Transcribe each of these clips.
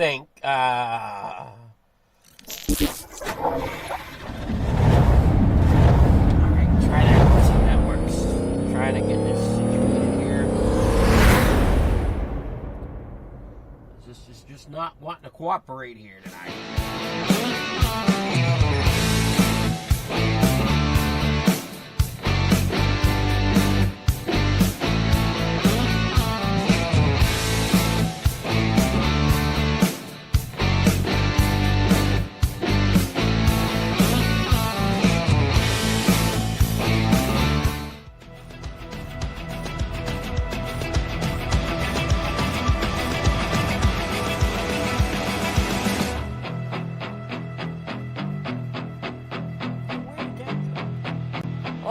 think. Alright, try that. Let's see if that works. Trying to get this situated here. This is just not wanting to cooperate here tonight.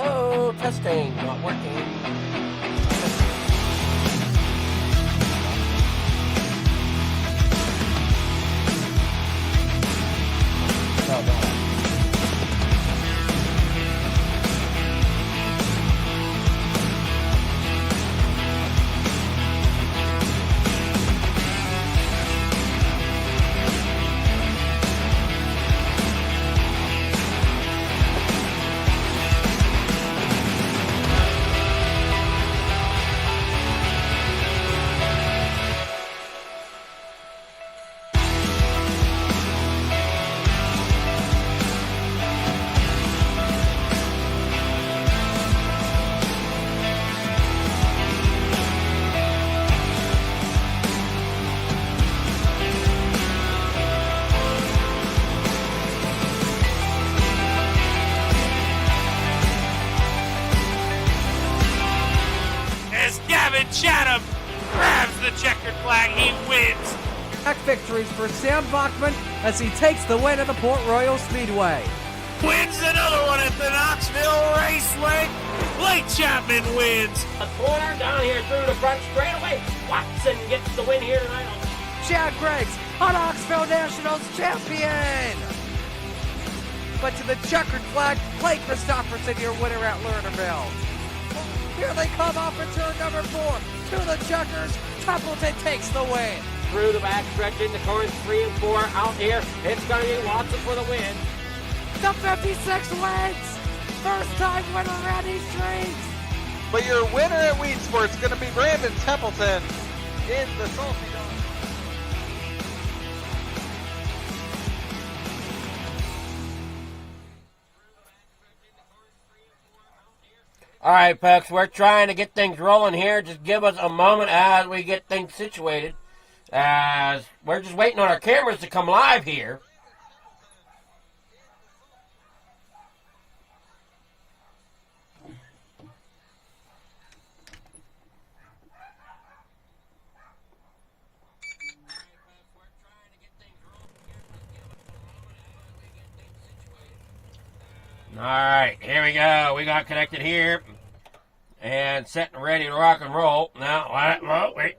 Oh, testing, not working. Oh, no. Chatham grabs the checkered flag, he wins. Victories for Sam Bachman as he takes the win at the Port Royal Speedway. Wins another one at the Knoxville Raceway. Blake Chapman wins. A corner down here through the front straightaway. Watson gets the win here tonight. Chad Greggs, a Knoxville Nationals champion. But to the checkered flag, Blake Christopherson, your winner at Lernerville. Here they come off in turn number 4. To the checkers, Templeton takes the win. Through the back stretch into corners 3 and 4 out here. It's going to be Watson for the win. The 56 wins. First time winner Randy Streets. But your winner at Weed Sports is going to be Brandon Templeton in the Salty Dog. All right, folks, we're trying to get things rolling here. Just give us a moment as we get things situated. As we're just waiting on our cameras to come live here. All right, here we go. We got connected here and set and ready to rock and roll. Now, wait.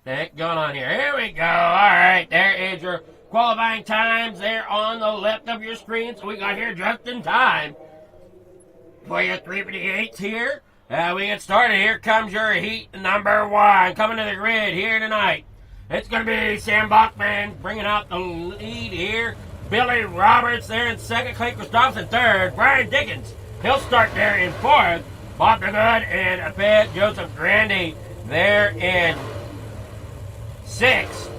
Heck going on here. Here we go. All right, there is your qualifying times there on the left of your screen. So we got here just in time for your 358s here. We get started. Here comes your heat number 1 coming to the grid here tonight. It's going to be Sam Bachman bringing out the lead here. Billy Roberts there in second. Clay Christopherson third. Brian Dickens, he'll start there in fourth. Bob the Good and Abed Joseph Grandy there in sixth.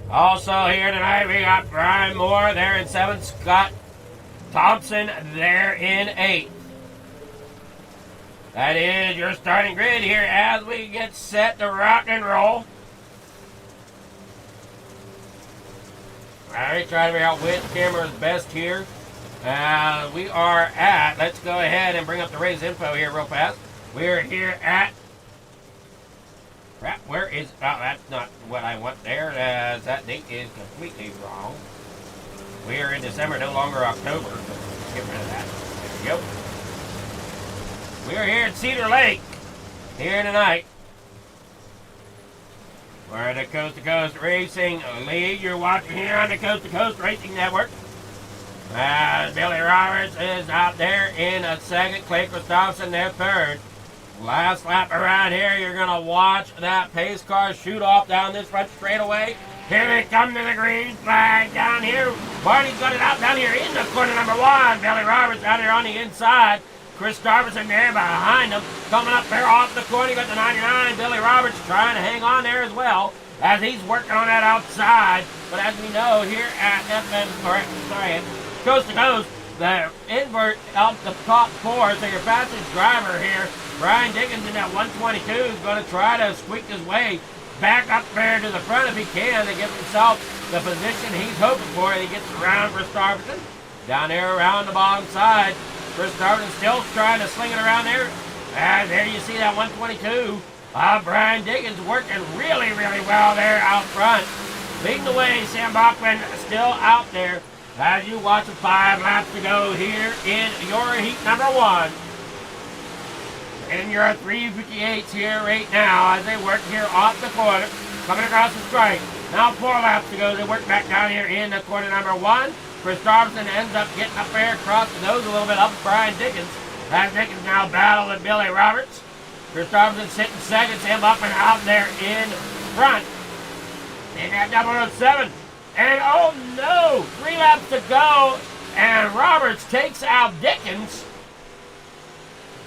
Also here tonight we got Brian Moore there in seventh. Scott Thompson there in eighth. That is your starting grid here as we get set to rock and roll. Alright, try to figure out which camera is best here. We are at, let's go ahead and bring up the race info here real fast. We're here at, where is, oh, that's not what I want there, as that date is completely wrong. We are in December, no longer October, so get rid of that. There we go. We're here at Cedar Lake, here tonight. We're the Coast to Coast Racing League. You're watching here on the Coast to Coast Racing Network. Billy Roberts is out there in a second. Clay Christopherson there third. Last lap around here, you're going to watch that pace car shoot off down this front straightaway. Here they come to the green flag down here. Barney's got it out down here in the corner number one. Billy Roberts out here on the inside. Christopherson there behind him. Coming up there off the corner, you got the 99. Billy Roberts trying to hang on there as well as he's working on that outside. But as we know here at Coast to Coast, the invert up the top four. So your fastest driver here, Brian Dickens in that 122, is going to try to squeak his way back up there to the front if he can to give himself the position he's hoping for. He gets around Christopherson. Down there around the bottom side. Christopherson still trying to sling it around there. And there you see that 122. Brian Dickens working really, really well there out front. Leading the way, Sam Bachman still out there as you watch the 5 laps to go here in your heat number one. And your 358s here right now as they work here off the corner, coming across the stripe. Now 4 laps to go. They work back down here in the corner number one. Christopherson ends up getting up there across the nose a little bit up Brian Dickens. As Dickens now battle with Billy Roberts. Christopherson sitting second, Sam Bachman out there in front. In that 007. And oh no, 3 laps to go. And Roberts takes out Dickens.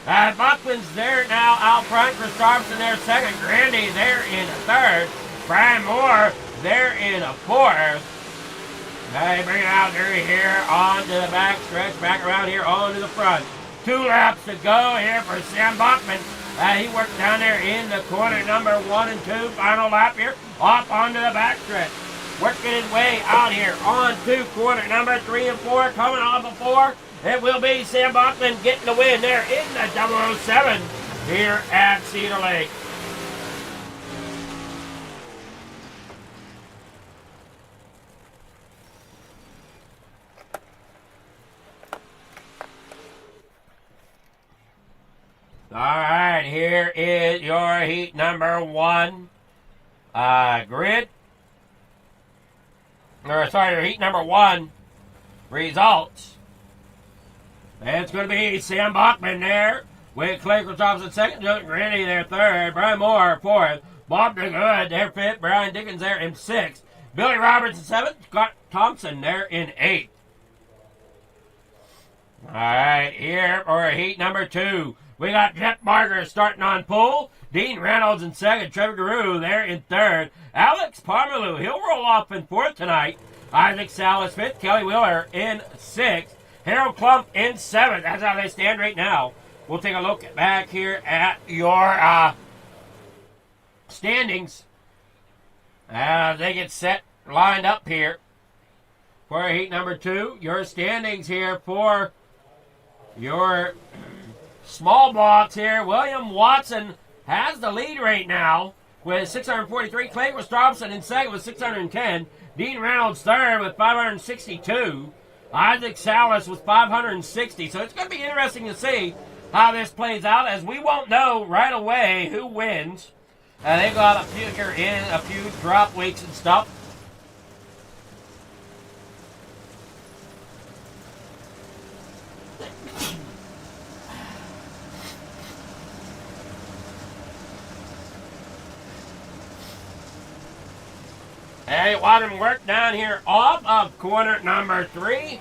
Bachman's there now out front. Christopherson there second. Grandy there in third. Brian Moore there in fourth. They bring it out here onto the back stretch, back around here onto the front. 2 laps to go here for Sam Bachman. He worked down there in the corner number 1 and 2. Final lap here, off onto the back stretch. Working his way out here onto corner number 3 and 4. Coming off of 4, it will be Sam Bachman getting the win there in the 007 here at Cedar Lake. All right, here is your heat number one grid. Your heat number one results. And it's going to be Sam Bachman there with Clay Christopherson second, Justin Grandy there third, Brian Moore fourth, Bob DeGood there fifth, Brian Dickens there in sixth, Billy Roberts in seventh, Scott Thompson there in eighth. All right, here for heat number two. We got Jeff Barger starting on pole. Dean Reynolds in second. Trevor Giroux there in third. Alex Parmalu, he'll roll off in fourth tonight. Isaac Salas fifth. Kelly Wheeler in sixth. Harold Klump in seventh. That's how they stand right now. We'll take a look back here at your standings. They get set, lined up here for heat number two. Your standings here for your small blocks here. William Watson has the lead right now with 643. Clay Christopherson in second with 610. Dean Reynolds third with 562. Isaac Salas with 560. So it's going to be interesting to see how this plays out, as we won't know right away who wins. They've got a few here in, a few drop weeks and stuff. Hey, watch him work down here off of corner number 3.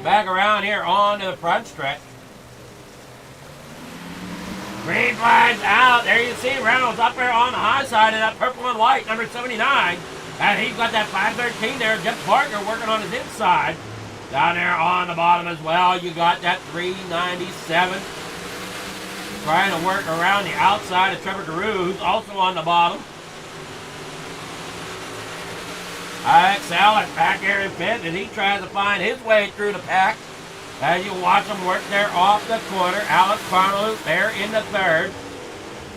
Back around here onto the front stretch. Green flag's out. There you see Reynolds up there on the high side of that purple and white, number 79. And he's got that 513 there. Jeff Parker working on his inside. Down there on the bottom as well, you got that 397. Trying to work around the outside of Trevor Giroux, who's also on the bottom. Alex Allen back here in fifth, and he tries to find his way through the pack. As you watch him work there off the corner. Alex Parmalu there in the third.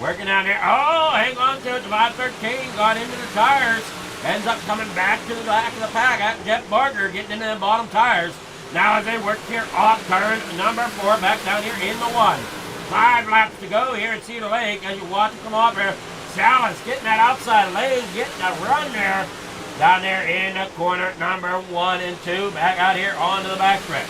Working down there. Oh, hang on to it. The 513 got into the tires. Ends up coming back to the back of the pack. Jeff Barger getting into the bottom tires. Now as they work here off turn number 4, back down here in the 1. 5 laps to go here at Cedar Lake. As you watch him come off here. Salas getting that outside lane, getting a run there. Down there in the corner, number 1 and 2. Back out here onto the backstretch.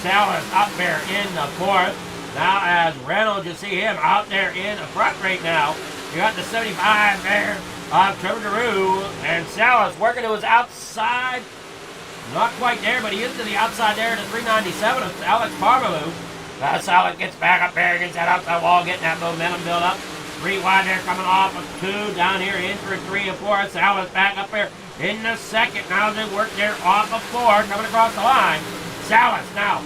Salas up there in the 4th. Now as Reynolds, you see him out there in the front right now. You got the 75 there of Trevor DeRue. And Salas working to his outside. Not quite there, but he is to the outside there to 397 of Alex Parmalu. Salas gets back up there against that outside wall, getting that momentum build up. 3 wide there coming off of 2. Down here in for 3 and 4. Salas back up there in the 2nd. Now they work there off of 4, coming across the line. Salas now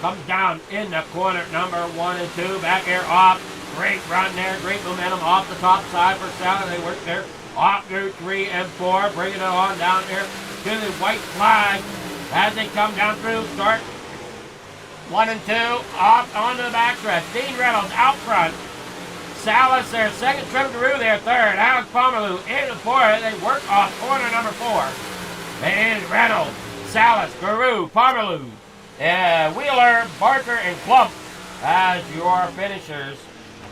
comes down in the corner, number 1 and 2. Back here off. Great run there. Great momentum off the top side for Salas. They work there off through 3 and 4. Bringing it on down there to the white flag as they come down through. Start 1 and 2. Off onto the backstretch. Dean Reynolds out front. Salas there, 2nd. Trevor DeRue there, 3rd. Alex Parmalu in the 4th. They work off corner number 4. It is Reynolds, Salas, DeRue, Parmalu, Wheeler, Barker, and Klump as your finishers.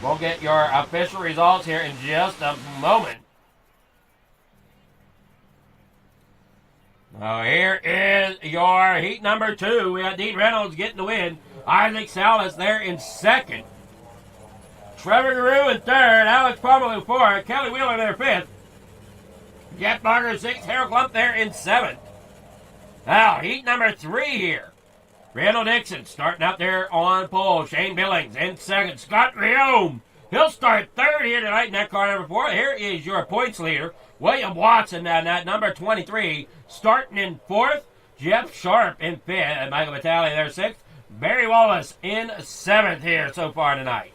We'll get your official results here in just a moment. Now here is your heat number 2. We got Dean Reynolds getting the win. Isaac Salas there in 2nd. Trevor DeRue in 3rd. Alex Parmalu 4th. Kelly Wheeler there 5th. Jeff Barker 6th. Harold Klump there in 7th. Now, heat number 3 here. Randall Dixon starting out there on pole. Shane Billings in 2nd. Scott Riome. He'll start 3rd here tonight in that car number 4. Here is your points leader. William Watson down that number 23. Starting in 4th. Jeff Sharp in 5th. And Michael Vitale there 6th. Barry Wallace in 7th here so far tonight.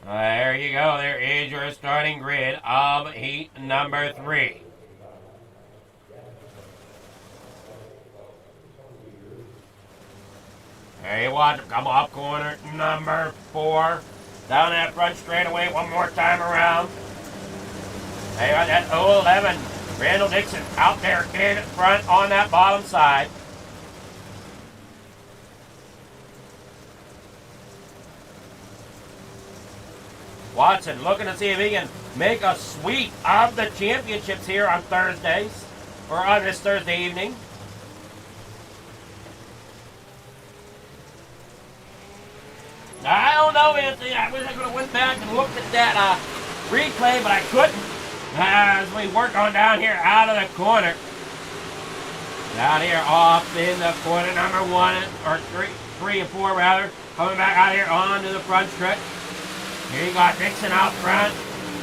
There you go. There is your starting grid of heat number 3. There you watch him come off corner number 4. Down that front straightaway one more time around. There you got that 011. Randall Dixon out there in front on that bottom side. Watson looking to see if he can make a sweep of the championships here on Thursdays, or on this Thursday evening. I don't know, Anthony. I wish I could have went back and looked at that replay, but I couldn't. As we work on down here out of the corner. Down here off in the corner, number 1, or 3 and 4 rather. Coming back out here onto the front stretch. Here you got Dixon out front.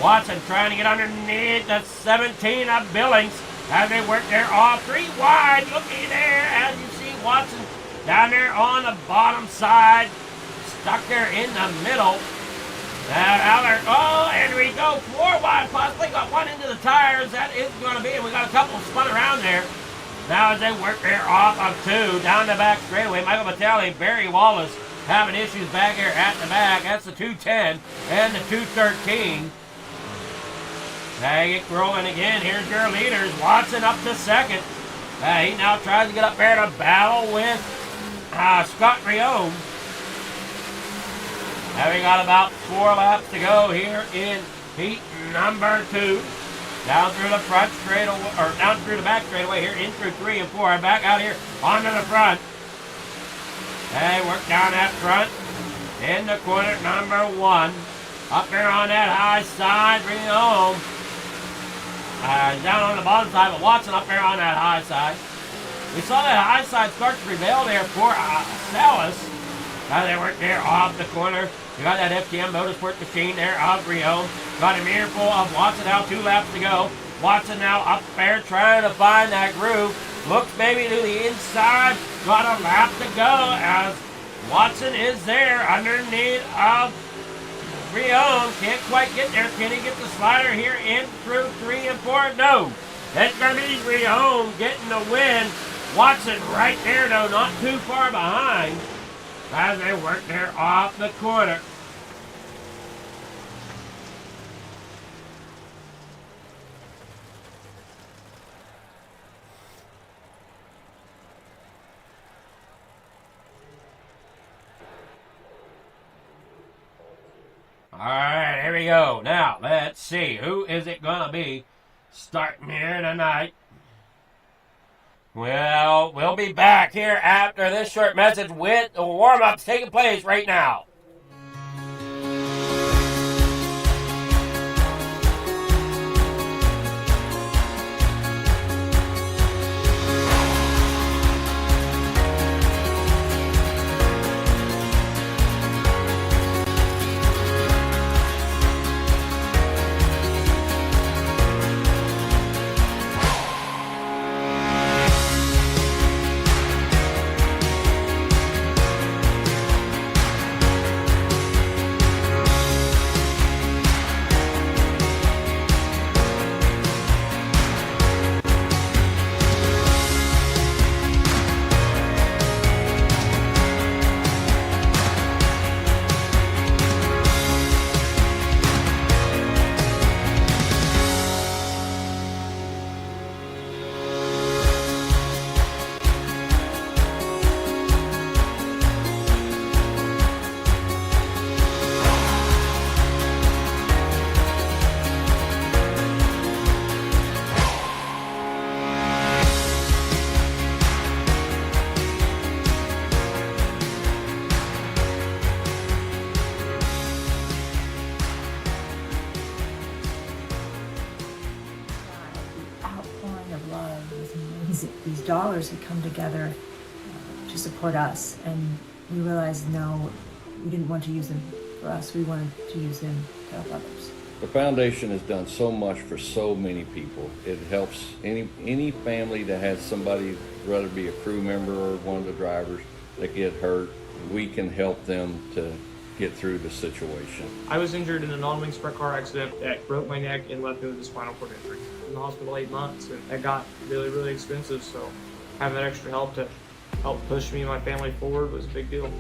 Watson trying to get underneath the 17 of Billings as they work there off 3 wide. Looky there as you see Watson down there on the bottom side. Stuck there in the middle. Now they're, and we go 4 wide, possibly got 1 into the tires. That is going to be, and we got a couple spun around there. Now as they work there off of 2, down the back straightaway. Michael Vitale, Barry Wallace having issues back here at the back. That's the 210 and the 213. They get rolling again. Here's your leaders. Watson up to 2nd. He now tries to get up there to battle with Scott Riome. Now we got about 4 laps to go here in heat number 2. Down through the front straightaway, or down through the back straightaway here, in through 3 and 4. And back out here onto the front. They work down that front. In the corner, number 1. Up there on that high side, bring it home. Down on the bottom side, but Watson up there on that high side. We saw that high side start to prevail there for Salas. Now they work there off the corner. You got that FTM Motorsport machine there of Rio. Got a mirror full of Watson now, 2 laps to go. Watson now up there trying to find that groove. Looks maybe to the inside. Got a lap to go as Watson is there underneath of Rio. Can't quite get there. Can he get the slider here in through 3 and 4? No. That's going to be Rio getting the win. Watson right there though, not too far behind. As they work there off the corner. All right, here we go. Now, let's see. Who is it going to be starting here tonight. Well, we'll be back here after this short message with the warm-ups taking place right now. These dollars had come together to support us, and we realized no, we didn't want to use them for us. We wanted to use them to help others. The foundation has done so much for so many people. It helps any family that has somebody, whether it be a crew member or one of the drivers, that get hurt. We can help them to get through the situation. I was injured in a non-wing sprint car accident that broke my neck and left me with a spinal cord injury. I was in the hospital 8 months, and that got really, really expensive, so having that extra help to help push me and my family forward was a big deal.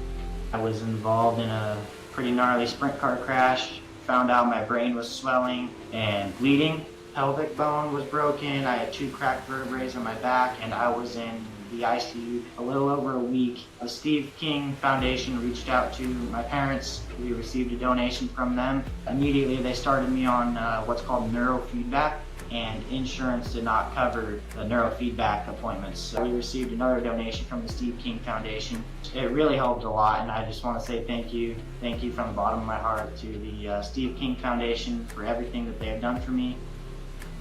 I was involved in a pretty gnarly sprint car crash. Found out my brain was swelling and bleeding. Pelvic bone was broken. I had 2 cracked vertebrae on my back, and I was in the ICU a little over a week. The Steve King Foundation reached out to my parents. We received a donation from them. Immediately they started me on what's called neurofeedback, and insurance did not cover the neurofeedback appointments. So we received another donation from the Steve King Foundation. It really helped a lot, and I just want to say thank you. Thank you from the bottom of my heart to the Steve King Foundation for everything that they have done for me.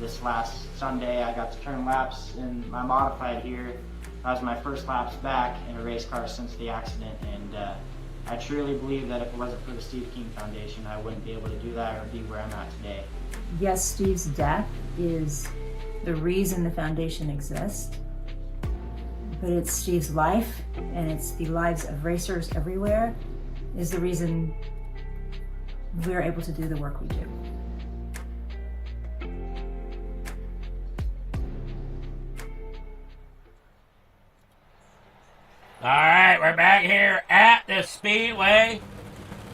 This last Sunday I got to turn laps in my modified here. That was my first laps back in a race car since the accident, and I truly believe that if it wasn't for the Steve King Foundation, I wouldn't be able to do that or be where I'm at today. Yes, Steve's death is the reason the foundation exists, but it's Steve's life, and it's the lives of racers everywhere, is the reason we're able to do the work we do. All right, we're back here at the Speedway.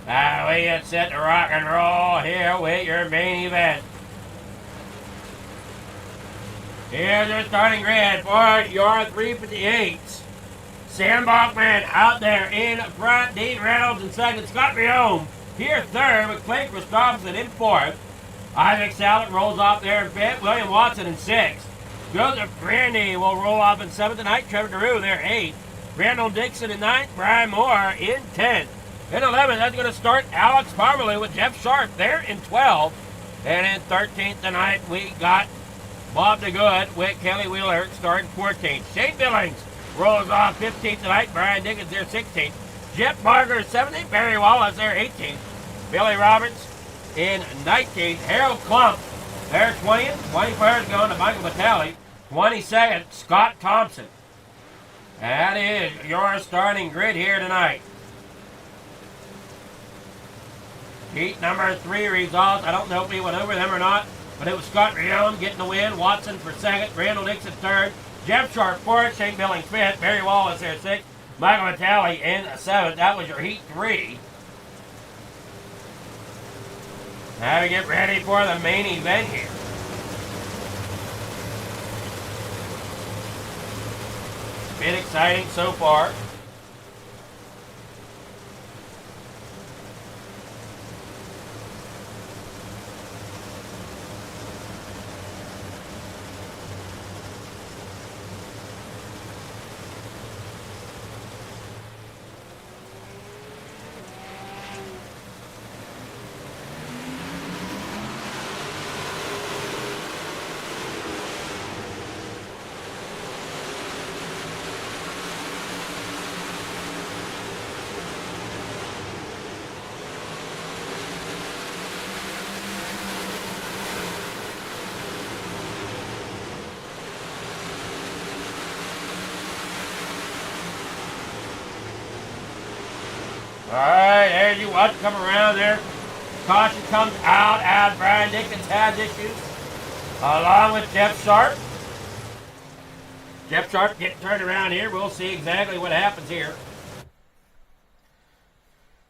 We get set to rock and roll here with your main event. Here's your starting grid for your 358s. Sam Bachman out there in front. Dean Reynolds in second. Scott Riome here third with Clay Christopherson in fourth. Isaac Sallet rolls off there in fifth. William Watson in sixth. Joseph Brandy will roll off in seventh tonight. Trevor Carew there eighth. Randall Dixon in 9th, Brian Moore in 10th. In 11th, that's going to start Alex Parmalee with Jeff Sharp there in 12th. And in 13th tonight, we got Bob DeGood with Kelly Wheeler starting 14th. Shane Billings rolls off 15th tonight. Brian Dickens there 16th. Jeff Barger 17th. Barry Wallace there 18th. Billy Roberts in 19th. Harold Klump there 20th. 21st going to Michael Vitale. 22nd, Scott Thompson. That is your starting grid here tonight. Heat number 3 results. I don't know if we went over them or not, but it was Scott Rione getting the win. Watson for second. Randall Dixon third. Jeff Sharp fourth. Shane Billings fifth. Barry Wallace there sixth. Michael Vitale in seventh. That was your Heat 3. Now we get ready for the main event here. Bit exciting so far. as you watch come around there. Caution comes out as Brian Dickens has issues, along with Jeff Sharp. Jeff Sharp getting turned around here. We'll see exactly what happens here.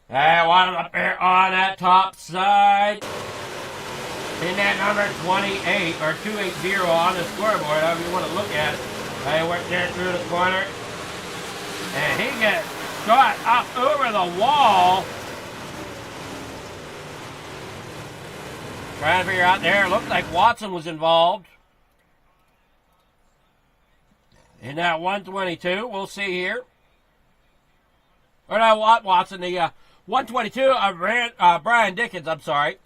One up there on that top side. In that number 28 or 280 on the scoreboard, however you want to look at it. They work there through the corner. And he gets shot up over the wall. Trying to figure out there. It looked like Watson was involved. In that 122, we'll see here. Or no, Watson, the 122 of Brian Dickens, I'm sorry.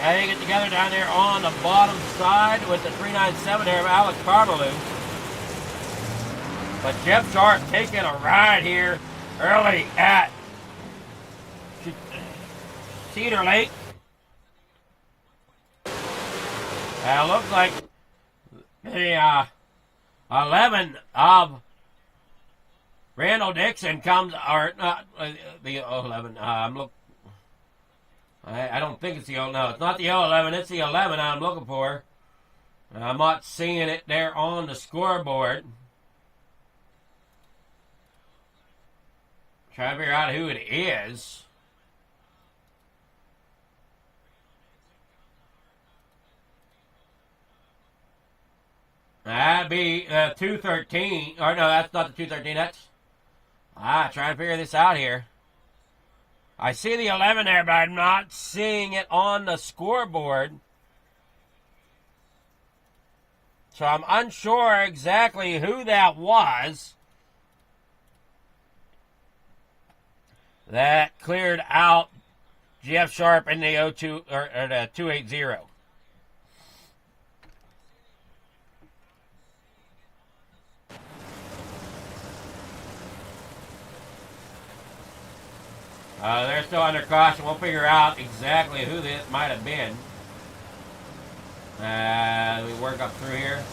And they get together down there on the bottom side with the 397 there of Alex Carvalho. But Jeff Sharp taking a ride here early at Cedar Lake. It looks like the 11 of Randall Dixon comes, or not the 11. I don't think it's the 0. No, it's not the 11. It's the 11 I'm looking for. I'm not seeing it there on the scoreboard. Trying to figure out who it is. That'd be 213. Or no, that's not the 213. That's trying to figure this out here. I see the 11 there, but I'm not seeing it on the scoreboard. So I'm unsure exactly who that was that cleared out Jeff Sharp in the 02 or the 280. They're still under caution. We'll figure out exactly who this might have been. We work up through here.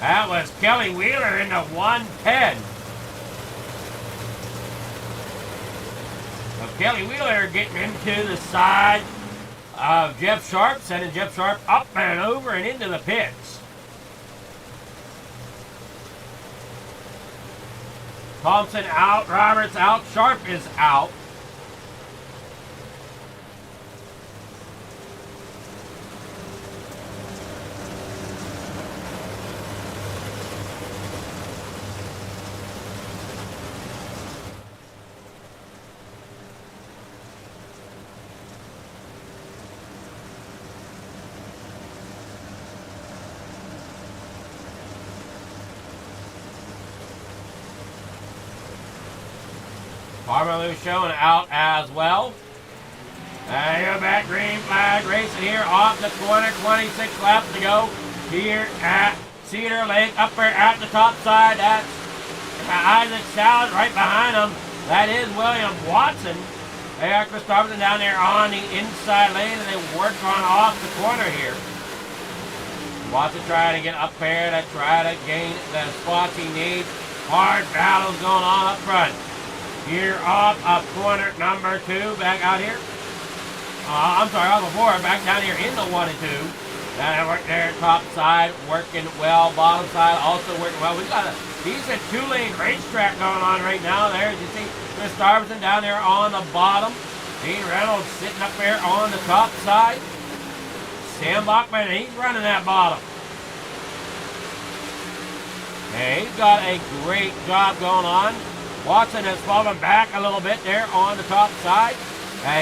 That was Kelly Wheeler in the 110. So Kelly Wheeler getting into the side of Jeff Sharp, sending Jeff Sharp up and over and into the pits. Thompson out, Roberts out, Sharp is out. Carvalho showing out as well. And you're back, green flag racing here off the corner. 26 laps to go here at Cedar Lake. Up there at the top side, that's Isaac Salad right behind him. That is William Watson. They are Chris Thompson down there on the inside lane, and they work on off the corner here. Watson trying to get up there to try to gain the spots he needs. Hard battles going on up front. Here off of corner number 2, back out here. I'm sorry, off the 4, back down here in the 1 and 2. That work there, top side, working well. Bottom side also working well. We've got a decent 2-lane racetrack going on right now there. As you see, Chris Starveson down there on the bottom. Dean Reynolds sitting up there on the top side. Sam Bachman, he's running that bottom. And he's got a great job going on. Watson has fallen back a little bit there on the top side.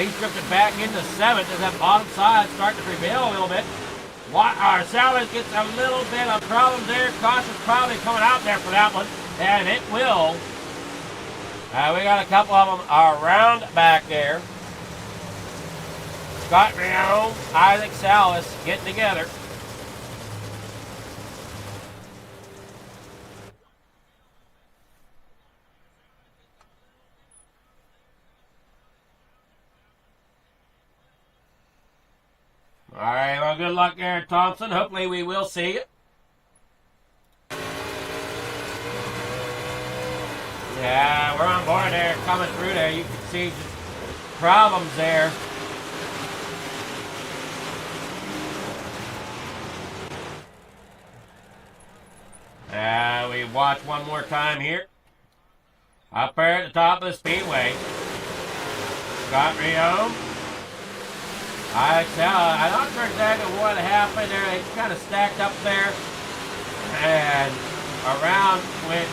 He's drifted back into 7th as that bottom side starting to prevail a little bit. Our Salad gets a little bit of problems there. Caution's probably coming out there for that one, and it will. We got a couple of them around back there. Scott Rion, Isaac Salas getting together. All right, well, good luck there, Thompson. Hopefully we will see it. Yeah, we're on board there, coming through there. You can see just problems there. We watch one more time here. Up there at the top of the speedway. Scott Rio. I'm not sure exactly what happened there. They kind of stacked up there. And around when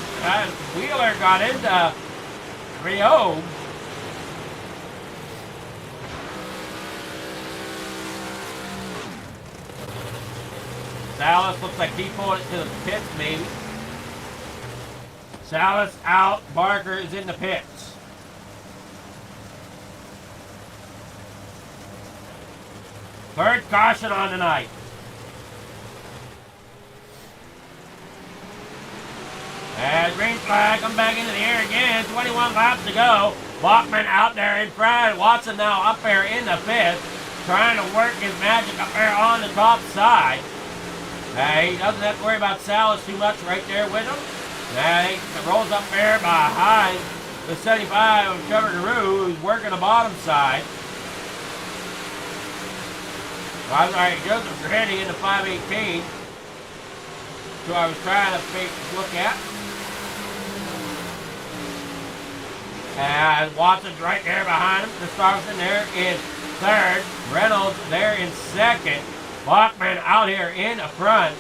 Wheeler got into Rio. Salas looks like he pulled it to the pits, maybe. Salas out. Barker is in the pits. Third caution on the night. And green flag come back into the air again. 21 laps to go. Bachman out there in front. Watson now up there in the fifth. Trying to work his magic up there on the top side. He doesn't have to worry about Salas too much right there with him. He rolls up there behind the 75 of Trevor DeRue, who's working the bottom side. I'm sorry, Joseph Grandy in the 518. So I was trying to look at. And Watson's right there behind him. Gustafson there in third. Reynolds there in second. Bachman out here in the front.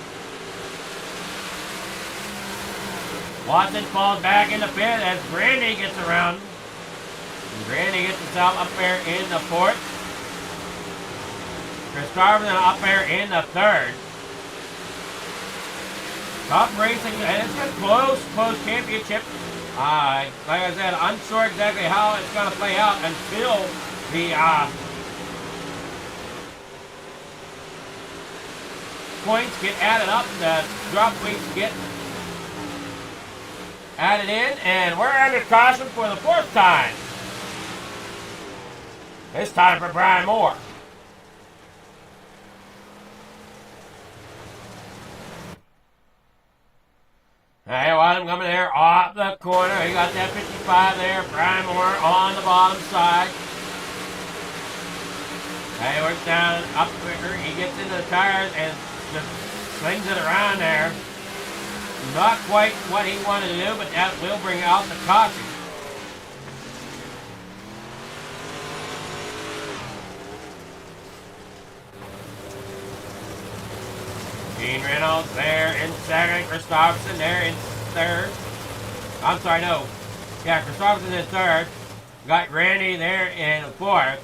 Watson falls back in the pit as Grandy gets around. And Grandy gets himself up there in the fourth. Christopherson up there in the third. Top racing, and it's a close championship. Like I said, I'm unsure exactly how it's going to play out until the points get added up, the drop weeks get added in, and we're under caution for the fourth time. This time for Brian Moore. Hey, Watson coming there off the corner. He got that 55 there. Brian Moore on the bottom side. He works down up quicker. He gets into the tires and just slings it around there. Not quite what he wanted to do, but that will bring out the caution. Gene Reynolds there in second. Christopherson there in third. I'm sorry, no. Yeah, Christopherson in third. Got Randy there in fourth.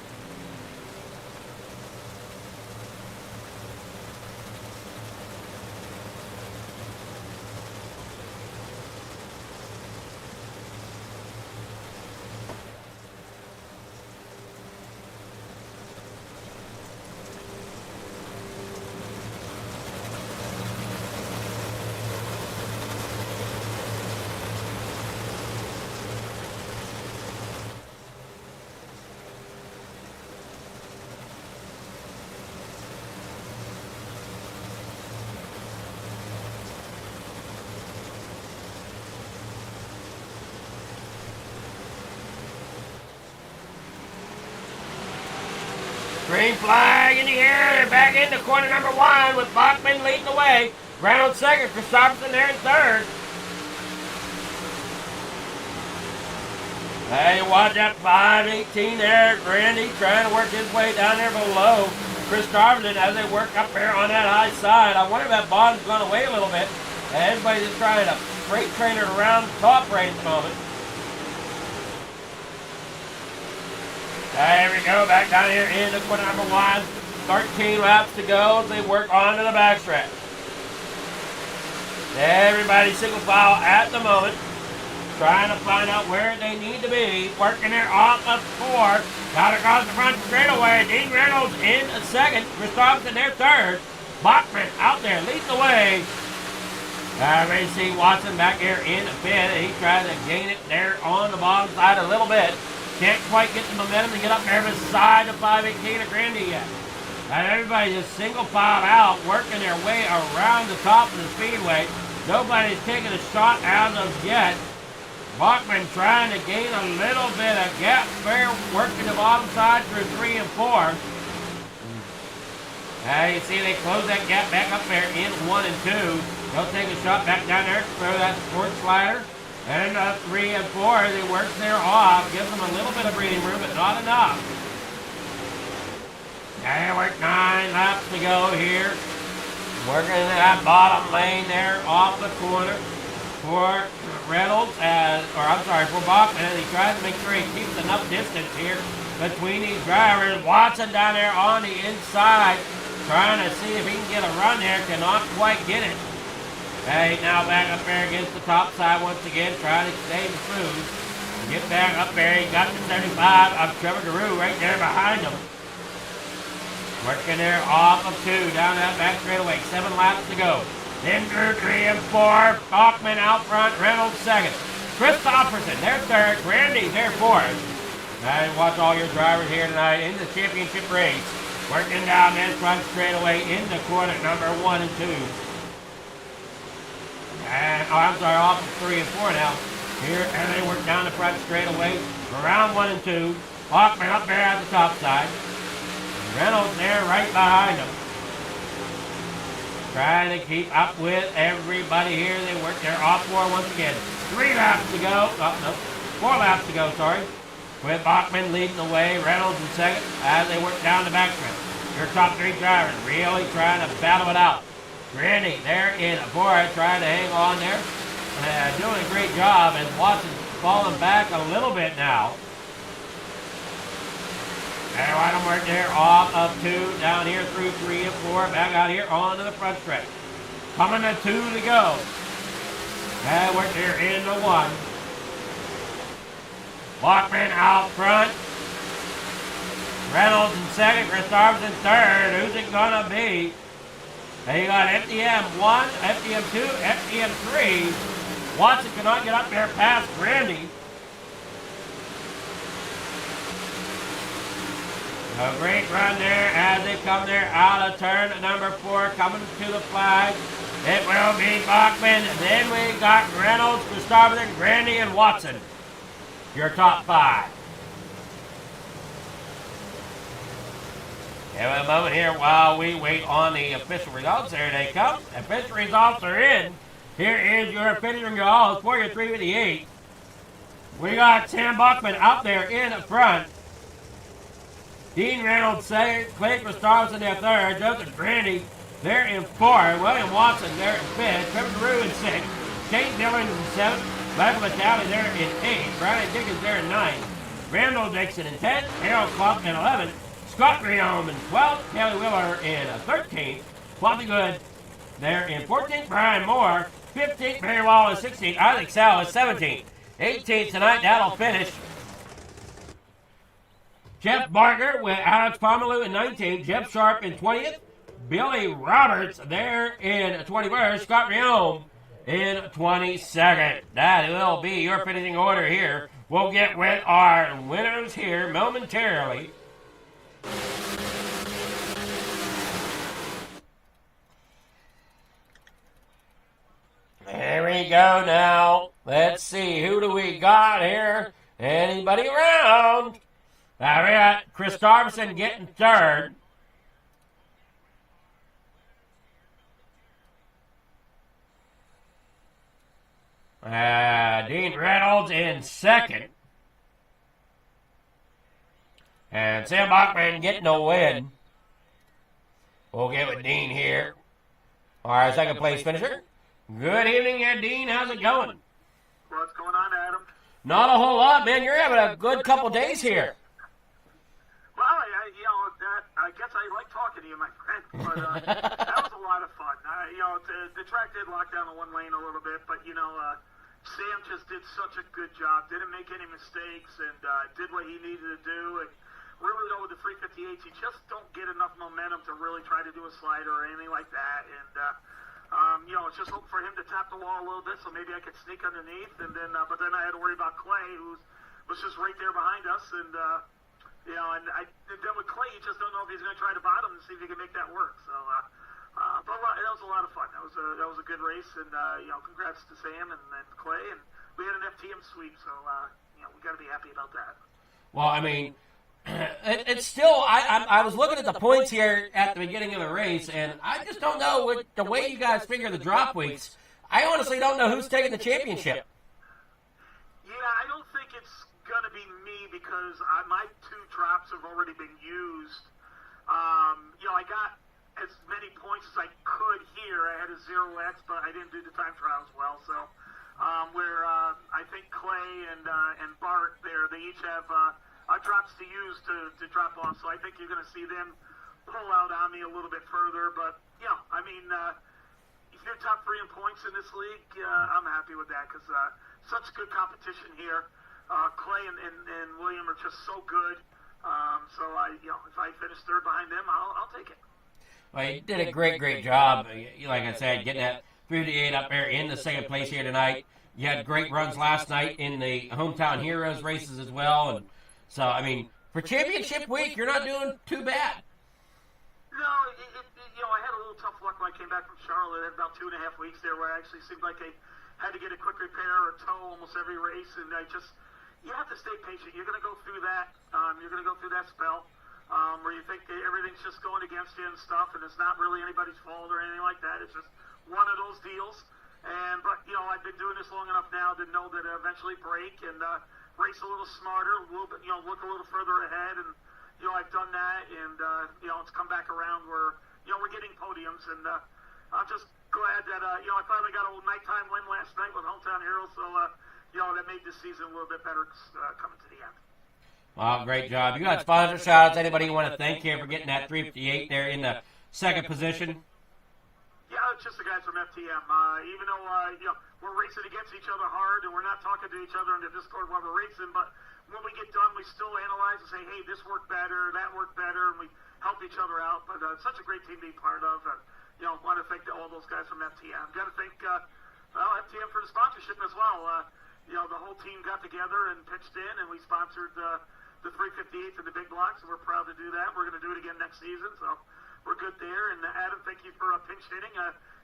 Green flag in the air. They're back into corner number one with Bachman leading the way. Reynolds second. Christopherson there in third. Hey, watch that 518 there. Grandy trying to work his way down there below Christopherson as they work up there on that high side. I wonder if that bottom's gone away a little bit. And everybody's just trying to freight train it around the top right at the moment. There we go, back down here into corner number one. 13 laps to go as they work onto the backstretch. Everybody single file at the moment. Trying to find out where they need to be. Working there off of four. Got across the front straightaway. Dean Reynolds in second. Christopherson there third. Bachman out there leading the way. We see Watson back here in the pit. He tries to gain it there on the bottom side a little bit. Can't quite get the momentum to get up there beside the 518 of Grandy yet. And everybody just single filed out, working their way around the top of the speedway. Nobody's taking a shot as of yet. Bachman trying to gain a little bit of gap there, working the bottom side through 3 and 4. You see they close that gap back up there in 1 and 2. They'll take a shot back down there, throw that sport slider. And 3 and 4, they work there off, gives them a little bit of breathing room, but not enough. They work 9 laps to go here. Working in that bottom lane there off the corner for Reynolds, for Bachman, and he tries to make sure he keeps enough distance here between these drivers. Watson down there on the inside, trying to see if he can get a run there, cannot quite get it. Now back up there against the top side once again, trying to stay in food. Get back up there, he got the 75 of Trevor Giroux right there behind him. Working there off of 2, down that back straightaway, 7 laps to go. Then through 3 and 4, Bachman out front, Reynolds second. Christopherson, they're third, Grandy, they're fourth. Watch all your drivers here tonight in the championship race. Working down that front straightaway into corner number 1 and 2. Off of 3 and 4 now. Here, and they work down the front straightaway, around 1 and 2. Bachman up there at the top side. Reynolds there right behind him. Trying to keep up with everybody here. They work their off-4 once again. 3 laps to go. 4 laps to go, sorry. With Bachman leading the way, Reynolds in second as they work down the backstretch. Your top 3 drivers really trying to battle it out. Grandy there in 4th, trying to hang on there. Doing a great job, and Watson's falling back a little bit now. And right on work there off of 2, down here through 3 and 4, back out here onto the front stretch. Coming to 2 to go. And work there into 1. Bachman out front. Reynolds in second, Christopherson in third. Who's it gonna be? And you got FDM 1, FDM 2, FDM 3. Watson cannot get up there past Grandy. A great run there as they come there out of turn number 4, coming to the flag. It will be Bachman. Then we got Reynolds, Christopherson, Grandy, and Watson. Your top 5. Give a moment here while we wait on the official results. There they come. Official results are in. Here is your official results for your 358. We got Sam Bachman out there in front. Dean Reynolds second, Clay Christopherson there third, Joseph Grandy there in 4th, William Watson there in 5th, Trevor Giroux in 6th, Shane Dillon in 7th, Michael Vitale there in 8th, Brian Dickens there in 9th, Randall Dixon in 10th, Harold Clark in 11th, Scott Graham in 12th, Kelly Wheeler in 13th, Bobby Good there in 14th, Brian Moore 15th, Barry Wallace 16th, Isaac Salas 17th, 18th tonight, that'll finish. Jeff Barker with Alex Pomalu in 19th, Jeff Sharp in 20th, Billy Roberts there in 21st, Scott Riome in 22nd. That will be your finishing order here. We'll get with our winners here momentarily. There we go now. Let's see, who do we got here? Anybody around? We got Christopherson getting 3rd. Dean Reynolds in 2nd. And Sam Bachman getting a win. We'll get with Dean here. Our 2nd place finisher. Good evening, Dean. How's it going? What's going on, Adam? Not a whole lot, man. You're having a good couple days here. Well, I guess I like talking to you, my friend, but that was a lot of fun. The track did lock down the one lane a little bit, but, Sam just did such a good job, didn't make any mistakes, and did what he needed to do, and really, with the 358s, you just don't get enough momentum to really try to do a slider or anything like that, and, it's just hope for him to tap the wall a little bit, so maybe I could sneak underneath, and then, but then I had to worry about Clay, who was just right there behind us, and, and then with Clay, you just don't know if he's going to try to bottom and see if he can make that work. So, but that was a lot of fun. That was a good race, and congrats to Sam and Clay, and we had an FTM sweep, so we got to be happy about that. Well, I mean, it's still. I was looking at the points here at the beginning of the race, and I just don't know with the way you guys figure the drop weeks. I honestly don't know who's taking the championship. Yeah, I don't think it's going to be me because my 2 drops have already been used. I got as many points as I could here. I had a 0x, but I didn't do the time trials well. So, I think Clay and Bart there, they each have drops to use to drop off. So I think you're going to see them pull out on me a little bit further. But if you're top 3 in points in this league, I'm happy with that because such good competition here. Clay and William are just so good. So if I finish 3rd behind them, I'll take it. Well, you did a great job. Like I said, getting that 3-8 up there in the 2nd place here tonight. You had great runs last night in the Hometown Heroes races as well, and so I mean, for championship week, you're not doing too bad. No, I had a little tough luck when I came back from Charlotte. I had about 2.5 weeks there where I actually seemed like I had to get a quick repair or tow almost every race, and you have to stay patient. You're going to go through that. You're going to go through that spell where you think everything's just going against you and stuff, and it's not really anybody's fault or anything like that. It's just one of those deals. But I've been doing this long enough now to know that eventually break and race a little smarter, a little bit, look a little further ahead, and I've done that, and it's come back around where we're getting podiums, and I'm just glad that I finally got a little nighttime win last night with Hometown Heroes, so that made this season a little bit better coming to the end. Well, great job. You got sponsor shout-outs. Anybody you want to thank here for getting that 358 there in the 2nd position? Yeah, it's just the guys from FTM. Even though we're racing against each other hard and we're not talking to each other in the Discord while we're racing, but when we get done, we still analyze and say, hey, this worked better, that worked better, and we help each other out. But it's such a great team to be part of. And, want to thank all those guys from FTM. Got to thank FTM for the sponsorship as well. The whole team got together and pitched in, and we sponsored the 358 and the big blocks, and we're proud to do that. We're going to do it again next season, so we're good there. And Adam, thank you for pinch hitting.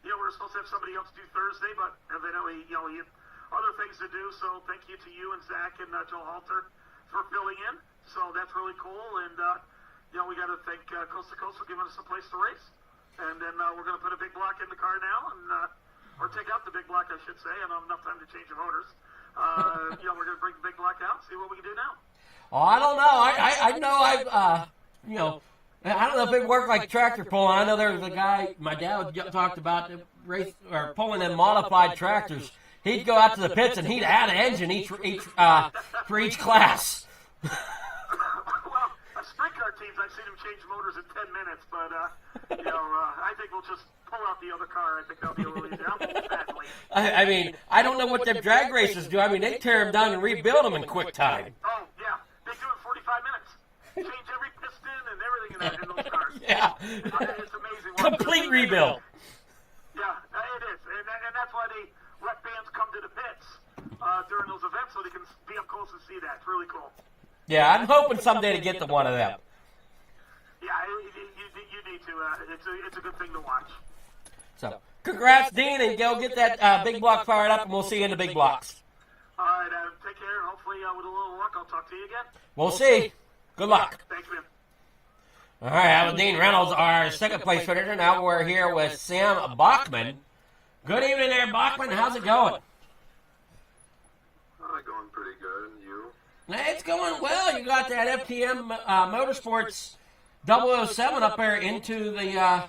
We were supposed to have somebody else do Thursday, but evidently, he had other things to do. So thank you to you and Zach and Joe Halter for filling in. So that's really cool. And we got to thank Coast to Coast for giving us a place to race. And then we're going to put a big block in the car now, and or take out the big block, I should say. I don't have enough time to change the motors. We're going to bring the big block out and see what we can do now. Oh, I don't know. I know I don't know if it worked like tractor pulling. I know there was a guy my dad talked about race or pulling in modified tractors. He'd go out to the pits and he'd add an engine for each class. Well, sprint car teams, I've seen them change motors in 10 minutes, but I think we'll just pull out the other car. I think that'll be a little easier. I mean, I don't know what them drag racers do. I mean, they tear them down and rebuild them in quick time. Oh yeah, they do it in 45 minutes. Change every piston and everything in those cars. Yeah. It's amazing. Complete rebuild. Yeah, it is. And that's why they let fans come to the pits during those events so they can be up close and see that. It's really cool. Yeah, I'm hoping someday to get to one of them. Yeah, you need to. It's a good thing to watch. So, congrats, Dean, and go get that big block fired up, and we'll see you in the big blocks. All right, take care, and hopefully with a little luck, I'll talk to you again. We'll see. Good luck. Thanks, man. All right, that was Dean Reynolds, our second place finisher. Now we're here with Sam Bachman. Good evening there, Bachman. How's it going? Going pretty good. And you? It's going well. You got that FTM Motorsports 007 up there into the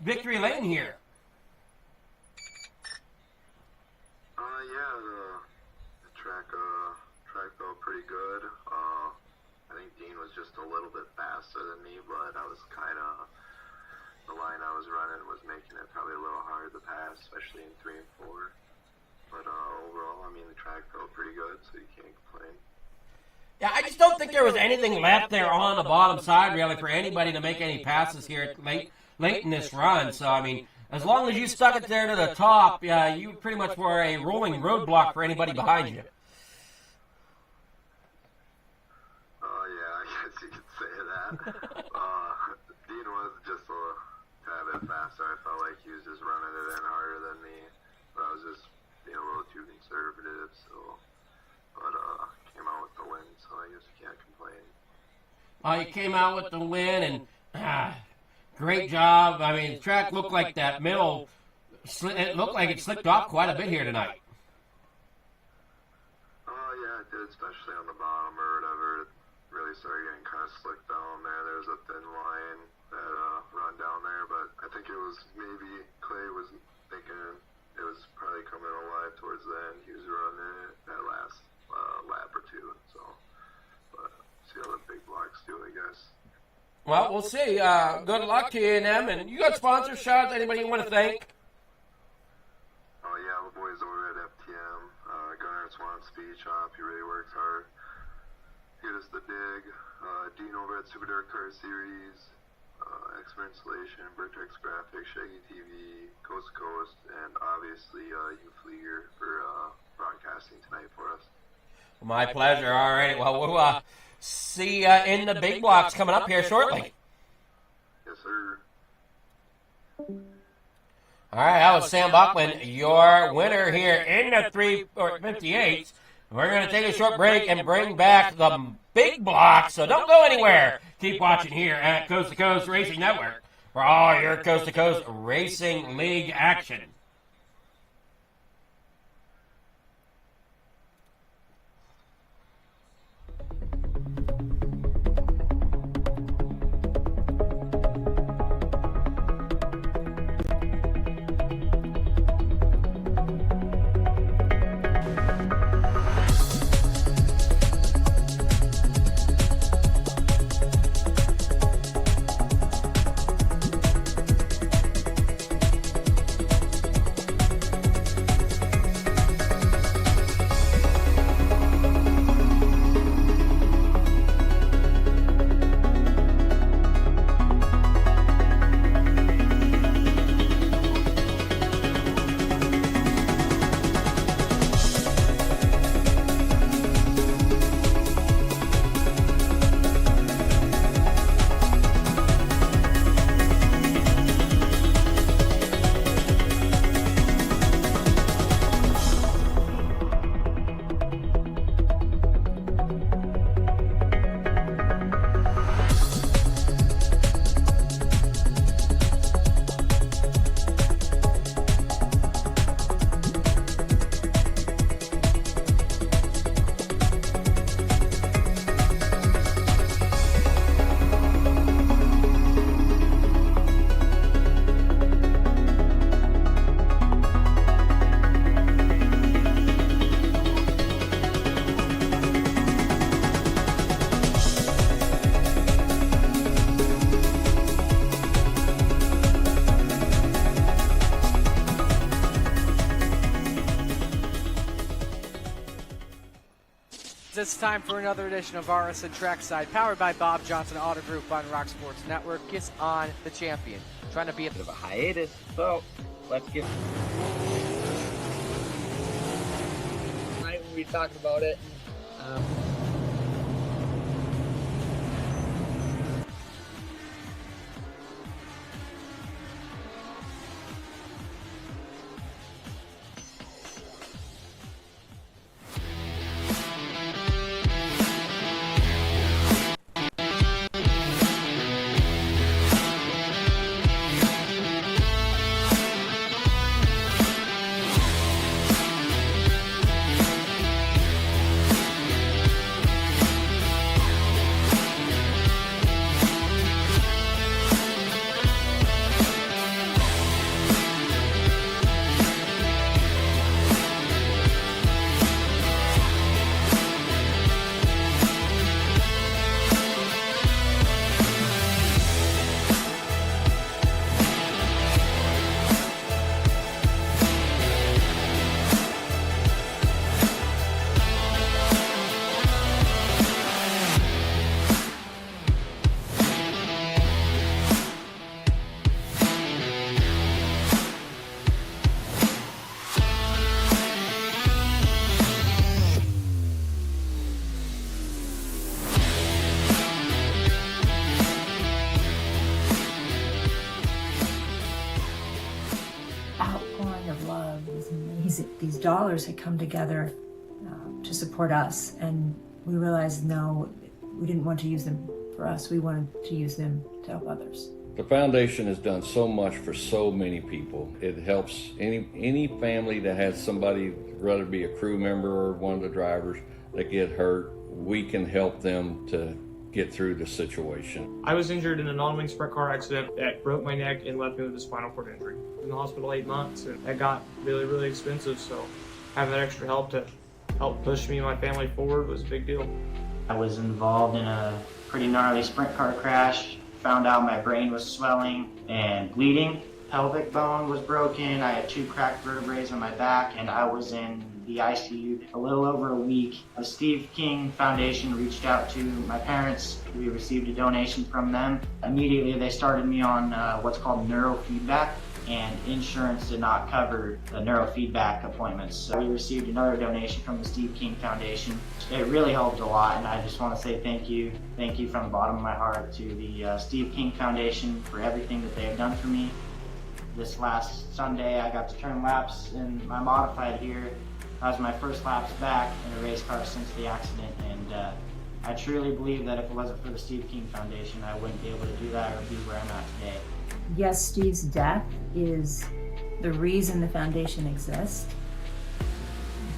victory lane here. Yeah, the track felt pretty good. I think Dean was just a little bit faster than me, but I was kind of, the line I was running was making it probably a little hard to pass, especially in 3 and 4. But overall, I mean, the track felt pretty good, so you can't complain. Yeah, I just don't think there was anything left there on the bottom side, really, for anybody to make any passes here late in this run. So, I mean, as long as you stuck it there to the top, you pretty much were a rolling roadblock for anybody behind you. Yeah, I guess you could say that. Dean was just a tad bit faster. I felt like he was just running it in harder than me, but I was just being a little too conservative, so, but, came out with the win, so I guess you can't complain. You came out with the win, and great job. I mean, the track looked like that middle, it looked like it slipped off quite a bit here tonight. Yeah, it did, especially on the bottom or whatever. It really started getting kind of slick down there. There was a thin line that run down there, but I think it was maybe Clay was thinking it was probably coming alive towards the end. He was running it that last lap or two, so, but see how the big blocks do, I guess. Well, we'll see. Good luck to you and them. And you got sponsor shots. Anybody you want to thank? Oh yeah, the boys over at FTM, Gunnar Swan Speed Shop. He really works hard. Get us the dig. Dean over at Super Dark Car Series, Expert Installation, Vertex Graphics, Shaggy TV, Coast to Coast, and obviously you Flieger for broadcasting tonight for us. My pleasure. All right. Well, we'll see you in the big blocks coming up here shortly. Yes, sir. All right, that was Sam Buckman, your winner here in the 358. We're going to take a short break and bring back the big block, so don't go anywhere. Keep watching here at Coast to Coast Racing Network for all your Coast to Coast Racing League action. It's time for another edition of RSN Trackside, powered by Bob Johnson Auto Group on Rock Sports Network. Gets on the champion, trying to be a bit of a hiatus. So let's get. Tonight when we talked about it. these dollars had come together to support us, and we realized no, we didn't want to use them for us. We wanted to use them to help others. The foundation has done so much for so many people. It helps any family that has somebody, whether it be a crew member or one of the drivers, that get hurt. We can help them to get through the situation. I was injured in a non-wing sprint car accident that broke my neck and left me with a spinal cord injury. In the hospital 8 months, and that got really, really expensive, so having that extra help to help push me and my family forward was a big deal. I was involved in a pretty gnarly sprint car crash. Found out my brain was swelling and bleeding. Pelvic bone was broken. I had 2 cracked vertebrae on my back, and I was in the ICU a little over a week. The Steve King Foundation reached out to my parents. We received a donation from them. Immediately they started me on what's called neurofeedback, and insurance did not cover the neurofeedback appointments. So we received another donation from the Steve King Foundation. It really helped a lot, and I just want to say thank you. Thank you from the bottom of my heart to the Steve King Foundation for everything that they have done for me. This last Sunday I got to turn laps in my modified here. That was my first laps back in a race car since the accident, and I truly believe that if it wasn't for the Steve King Foundation, I wouldn't be able to do that or be where I'm at today. Yes, Steve's death is the reason the foundation exists,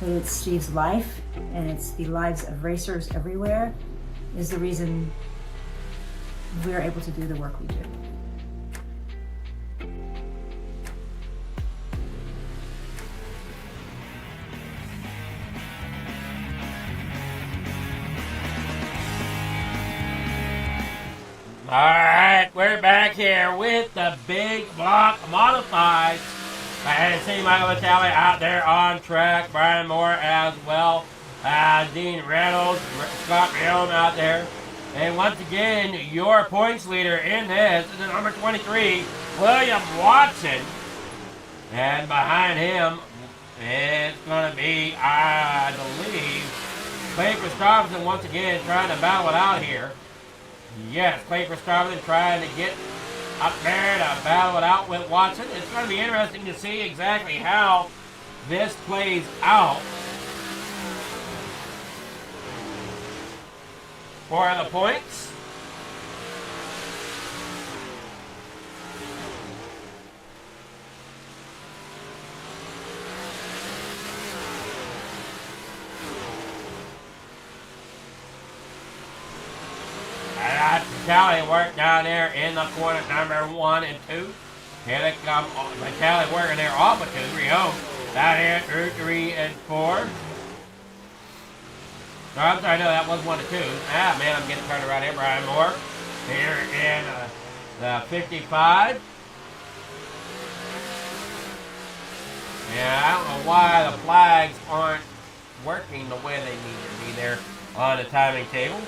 but it's Steve's life, and it's the lives of racers everywhere, is the reason we're able to do the work we do. All right, we're back here with the big block modifieds. I see Michael Vitale out there on track, Brian Moore as well, Dean Reynolds, Scott Rome out there. And once again, your points leader in this is the number 23, William Watson. And behind him, it's going to be, I believe, Clay Christopherson once again trying to battle it out here. Yes, Clay Christopherson trying to get up there to battle it out with Watson. It's going to be interesting to see exactly how this plays out for the points. Vitale work down there in the corner number 1 and 2. Here they come. Vitale working there off of 2. Rio down here through 3 and 4. No, I'm sorry, no, that was 1 and 2. Ah, man, I'm getting turned around here. Brian Moore here in the 55. Yeah, I don't know why the flags aren't working the way they need to be there on the timing table.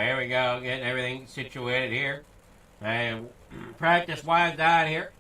Here we go, getting everything situated here. And practice-wise down here.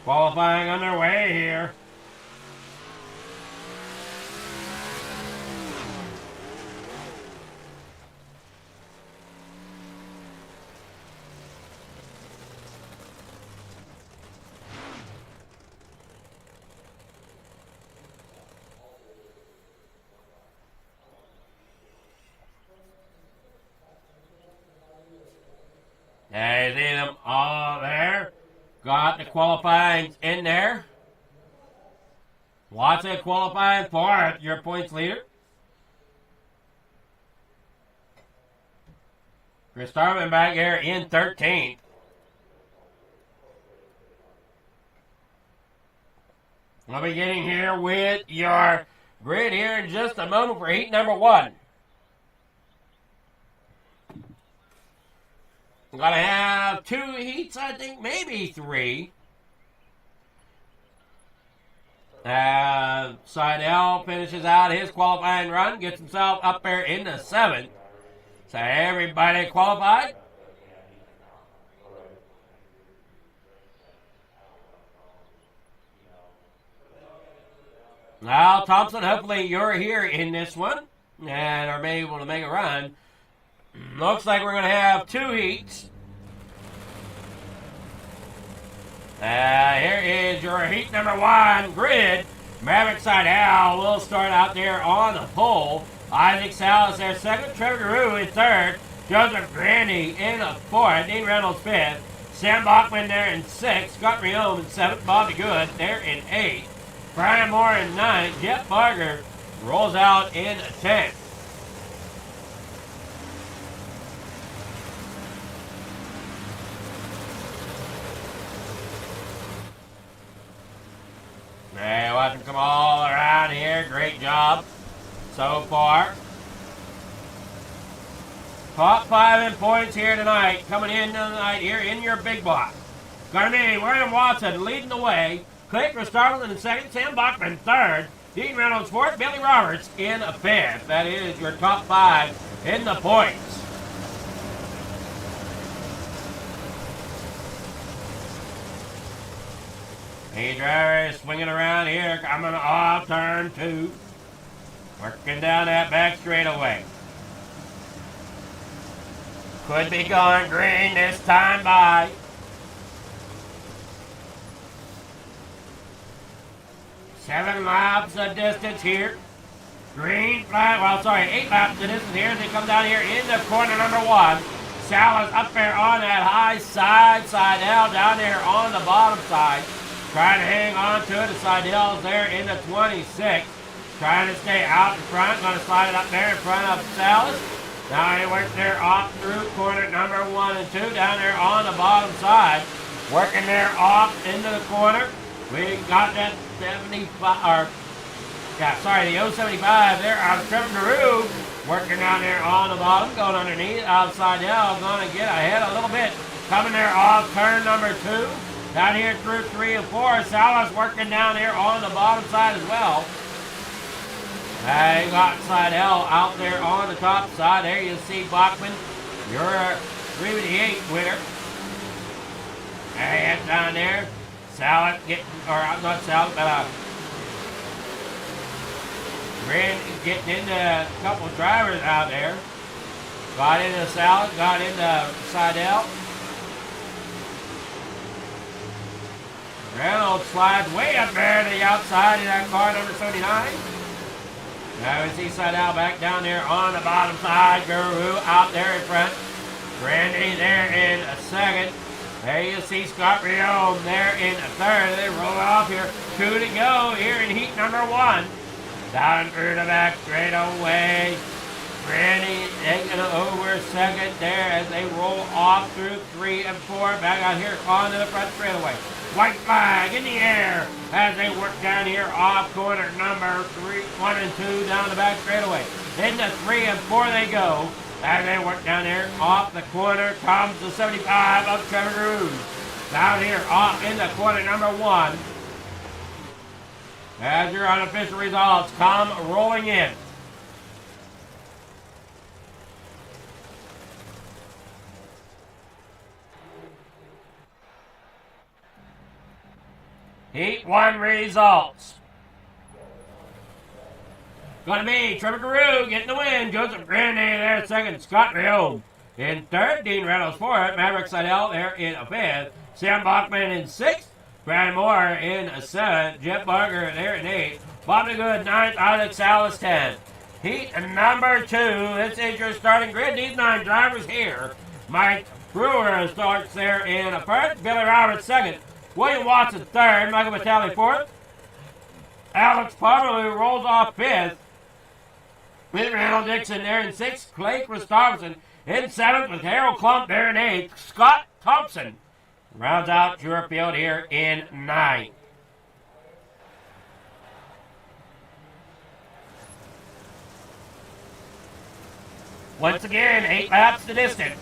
Qualifying underway here. Hey, see them all there. Got the qualifying in there. Watson qualifying for your points leader. Chris Starman back here in 13th. We'll be getting here with your grid here in just a moment for heat number 1. I'm going to have 2 heats, I think, maybe 3. Seidel finishes out his qualifying run, gets himself up there in the 7th. So everybody qualified. Now, Thompson, hopefully you're here in this one and are able to make a run. Looks like we're going to have 2 heats. Here is your heat number 1 grid. Maverick Seidel will start out there on the pole. Isaac Salas there second. Trevor Guru in third. Joseph Grandy in the 4th. Dean Reynolds 5th. Sam Bachman there in 6th. Scott Riome in 7th. Bobby Good there in 8th. Brian Moore in 9th. Jeff Barger rolls out in 10th. Hey, watch them come all around here. Great job so far. Top 5 in points here tonight. Coming in tonight here in your big block. Gonna be William Watson leading the way. Clay Christopherson in 2nd. Sam Bachman 3rd. Dean Reynolds 4th. Billy Roberts in 5th. That is your top 5 in the points. Hey, driver swinging around here, coming off turn 2. Working down that back straightaway. Could be going green this time by. Seven laps of distance here. Green flag, well, sorry, 8 laps of distance here as they come down here into corner number 1. Salas up there on that high side, Seidel down there on the bottom side. Trying to hang on to it. The Seidel's there in the 26. Trying to stay out in front. Going to slide it up there in front of Salas. Now he works there off through corner number 1 and 2 down there on the bottom side. Working there off into the corner. We got that 75, or, yeah, sorry, the 075 there out of Trevor Naru. Working down there on the bottom. Going underneath. Seidel going to get ahead a little bit. Coming there off turn number 2. Down here through 3 and 4. Salas working down here on the bottom side as well. You got Seidel out there on the top side. There you see Bachman, your 388 winner. There he is down there. Salas getting, or not Salas, but getting into a couple drivers out there. Got into Salas, got into Seidel. Reynolds slides way up there to the outside of that car, number 79. Now we see Seidel back down there on the bottom side. Guru out there in front. Randy there in 2nd. There you see Scott Riome there in 3rd. They roll off here. 2 to go here in heat number 1. Down through the back straight away. Randy taking over 2nd there as they roll off through 3 and 4. Back out here onto the front straightaway. White flag in the air as they work down here off corner number 1 and 2 down the back straightaway. Into 3 and 4 they go. As they work down there off the corner comes the 75 of Trevor Cruz. Down here off into corner number 1. As your unofficial results come rolling in. Heat 1 results. Gonna be Trevor Carew getting the win. Joseph Grande there second. Scott Rion in third. Dean Reynolds fourth. Maverick Seidel there in fifth. Sam Bachman in sixth. Brandon Moore in seventh. Jeff Barker there in eighth. Bob DeGood ninth. Alex Salas 10th. Heat number 2. This is your starting grid. These 9 drivers here. Mike Brewer starts there in first. Billy Roberts second. William Watson third. Michael Vitale fourth. Alex Pomerleau rolls off fifth. With Randall Dixon there in sixth. Clay Christopherson in seventh with Harold Klump there in eighth. Scott Thompson rounds out your field here in ninth. Once again, 8 laps the distance.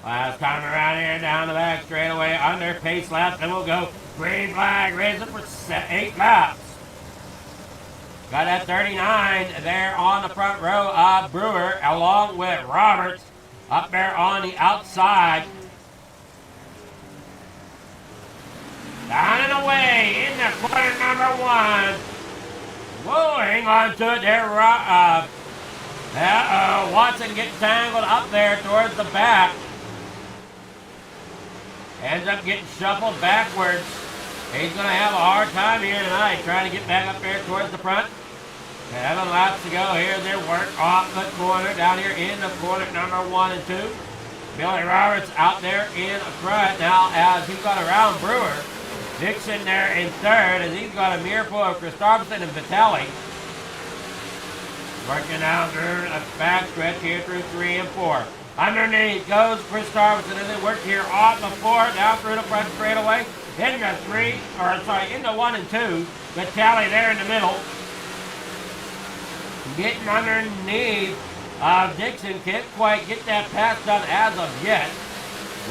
Last time around here, down the back straightaway, under pace laps, and we'll go green flag, raise it for 8 laps. Got that 39 there on the front row of Brewer, along with Roberts up there on the outside. Down and away in the corner number 1. Whoa, hang on to it there, Watson gets tangled up there towards the back. Ends up getting shuffled backwards. He's going to have a hard time here tonight trying to get back up there towards the front. 7 laps to go. Here's their work off the corner down here in the corner number 1 and 2. Billy Roberts out there in front now as he's got around Brewer. Dixon there in third as he's got a mirror full of Christopherson and Vitale. Working down through a back stretch here through 3 and 4. Underneath goes Chris Starveson as they work here off the 4, down through the front straightaway, into 1 and 2. Vitale there in the middle. Getting underneath Dixon, can't quite get that pass done as of yet.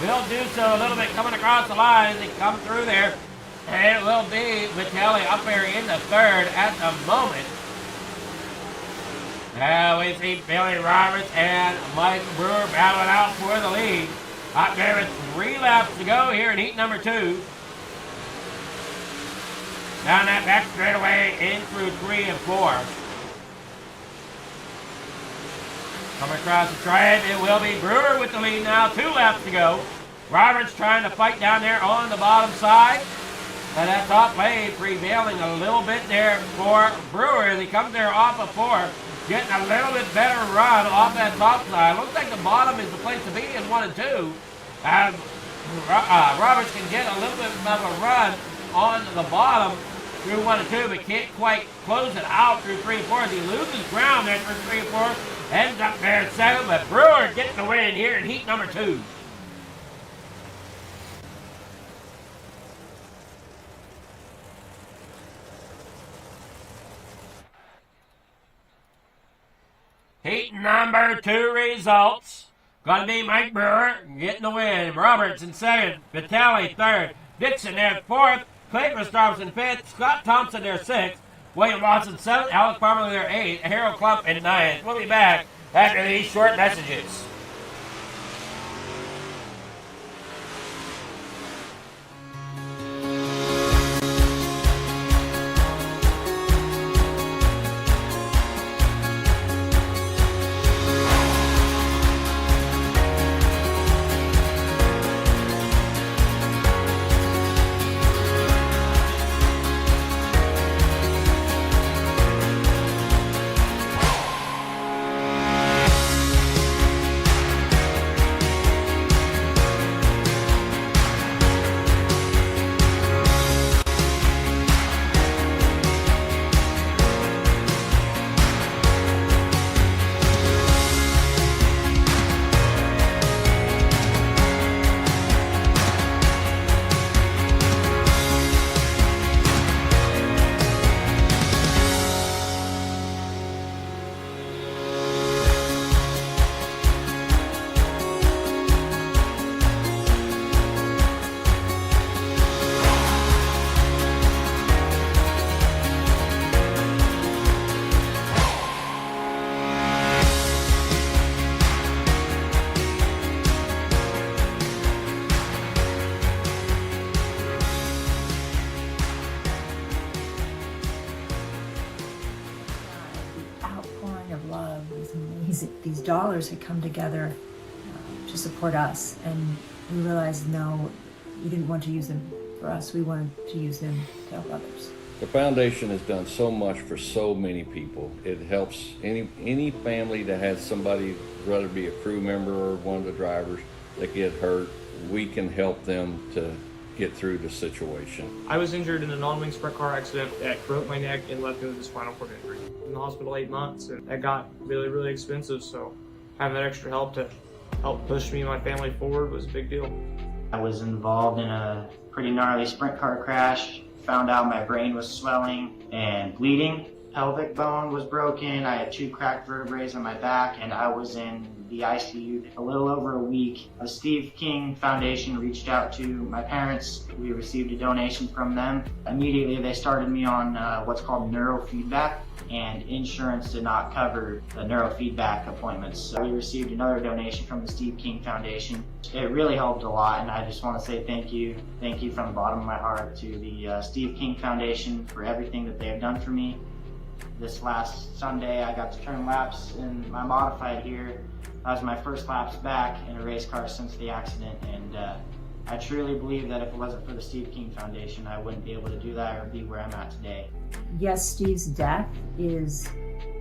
Will do so a little bit coming across the line as they come through there. And it will be Vitale up there in the third at the moment. Now we see Billy Roberts and Mike Brewer battling out for the lead. Out there with 3 laps to go here in heat number 2. Down that back straightaway in through 3 and 4. Coming across the stripe, it will be Brewer with the lead now. 2 laps to go. Roberts trying to fight down there on the bottom side. And that top lane prevailing a little bit there for Brewer as he comes there off of 4. Getting a little bit better run off that top side. Looks like the bottom is the place to be in 1 and 2. Roberts can get a little bit of a run on the bottom through 1 and 2, but can't quite close it out through 3 and 4. As he loses ground there through 3 and 4, ends up there at 7, but Brewer getting the win here in heat number 2. Heat number 2 results. Gonna be Mike Brewer getting the win. Roberts in second. Vitale third. Dixon there fourth. Clay Christopherson fifth. Scott Thompson there sixth. William Watson seventh. Alex Pomerleau there eighth. Harold Klump in ninth. We'll be back after these short messages. these dollars had come together to support us, and we realized, no, we didn't want to use them for us. We wanted to use them to help others. The foundation has done so much for so many people. It helps any family that has somebody, whether it be a crew member or one of the drivers, that get hurt. We can help them to get through the situation. I was injured in a non-wing sprint car accident that broke my neck and left me with a spinal cord injury. In the hospital 8 months, and that got really, really expensive, so having that extra help to help push me and my family forward was a big deal. I was involved in a pretty gnarly sprint car crash. Found out my brain was swelling and bleeding. Pelvic bone was broken. I had 2 cracked vertebrae on my back, and I was in the ICU a little over a week. The Steve King Foundation reached out to my parents. We received a donation from them. Immediately they started me on what's called neurofeedback, and insurance did not cover the neurofeedback appointments. So we received another donation from the Steve King Foundation. It really helped a lot, and I just want to say thank you. Thank you from the bottom of my heart to the Steve King Foundation for everything that they have done for me. This last Sunday I got to turn laps in my modified here. That was my first laps back in a race car since the accident, and I truly believe that if it wasn't for the Steve King Foundation, I wouldn't be able to do that or be where I'm at today. Yes, Steve's death is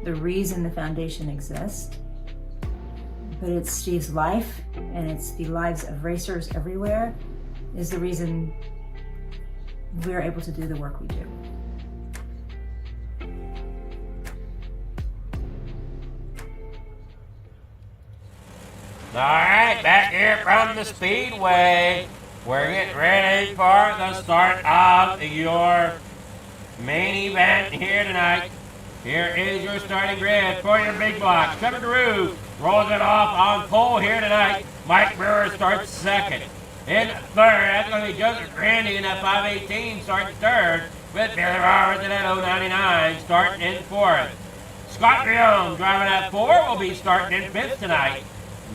the reason the foundation exists, but it's Steve's life, and it's the lives of racers everywhere, is the reason we're able to do the work we do. All right, back here from the Speedway. We're getting ready for the start of your main event here tonight. Here is your starting grid for your big block. Trevor DeRue rolls it off on pole here tonight. Mike Brewer starts second. In third, that's going to be Joseph Grandy in that 518 starting third, with Billy Roberts in that 099 starting in fourth. Scott Grione driving at 4 will be starting in fifth tonight.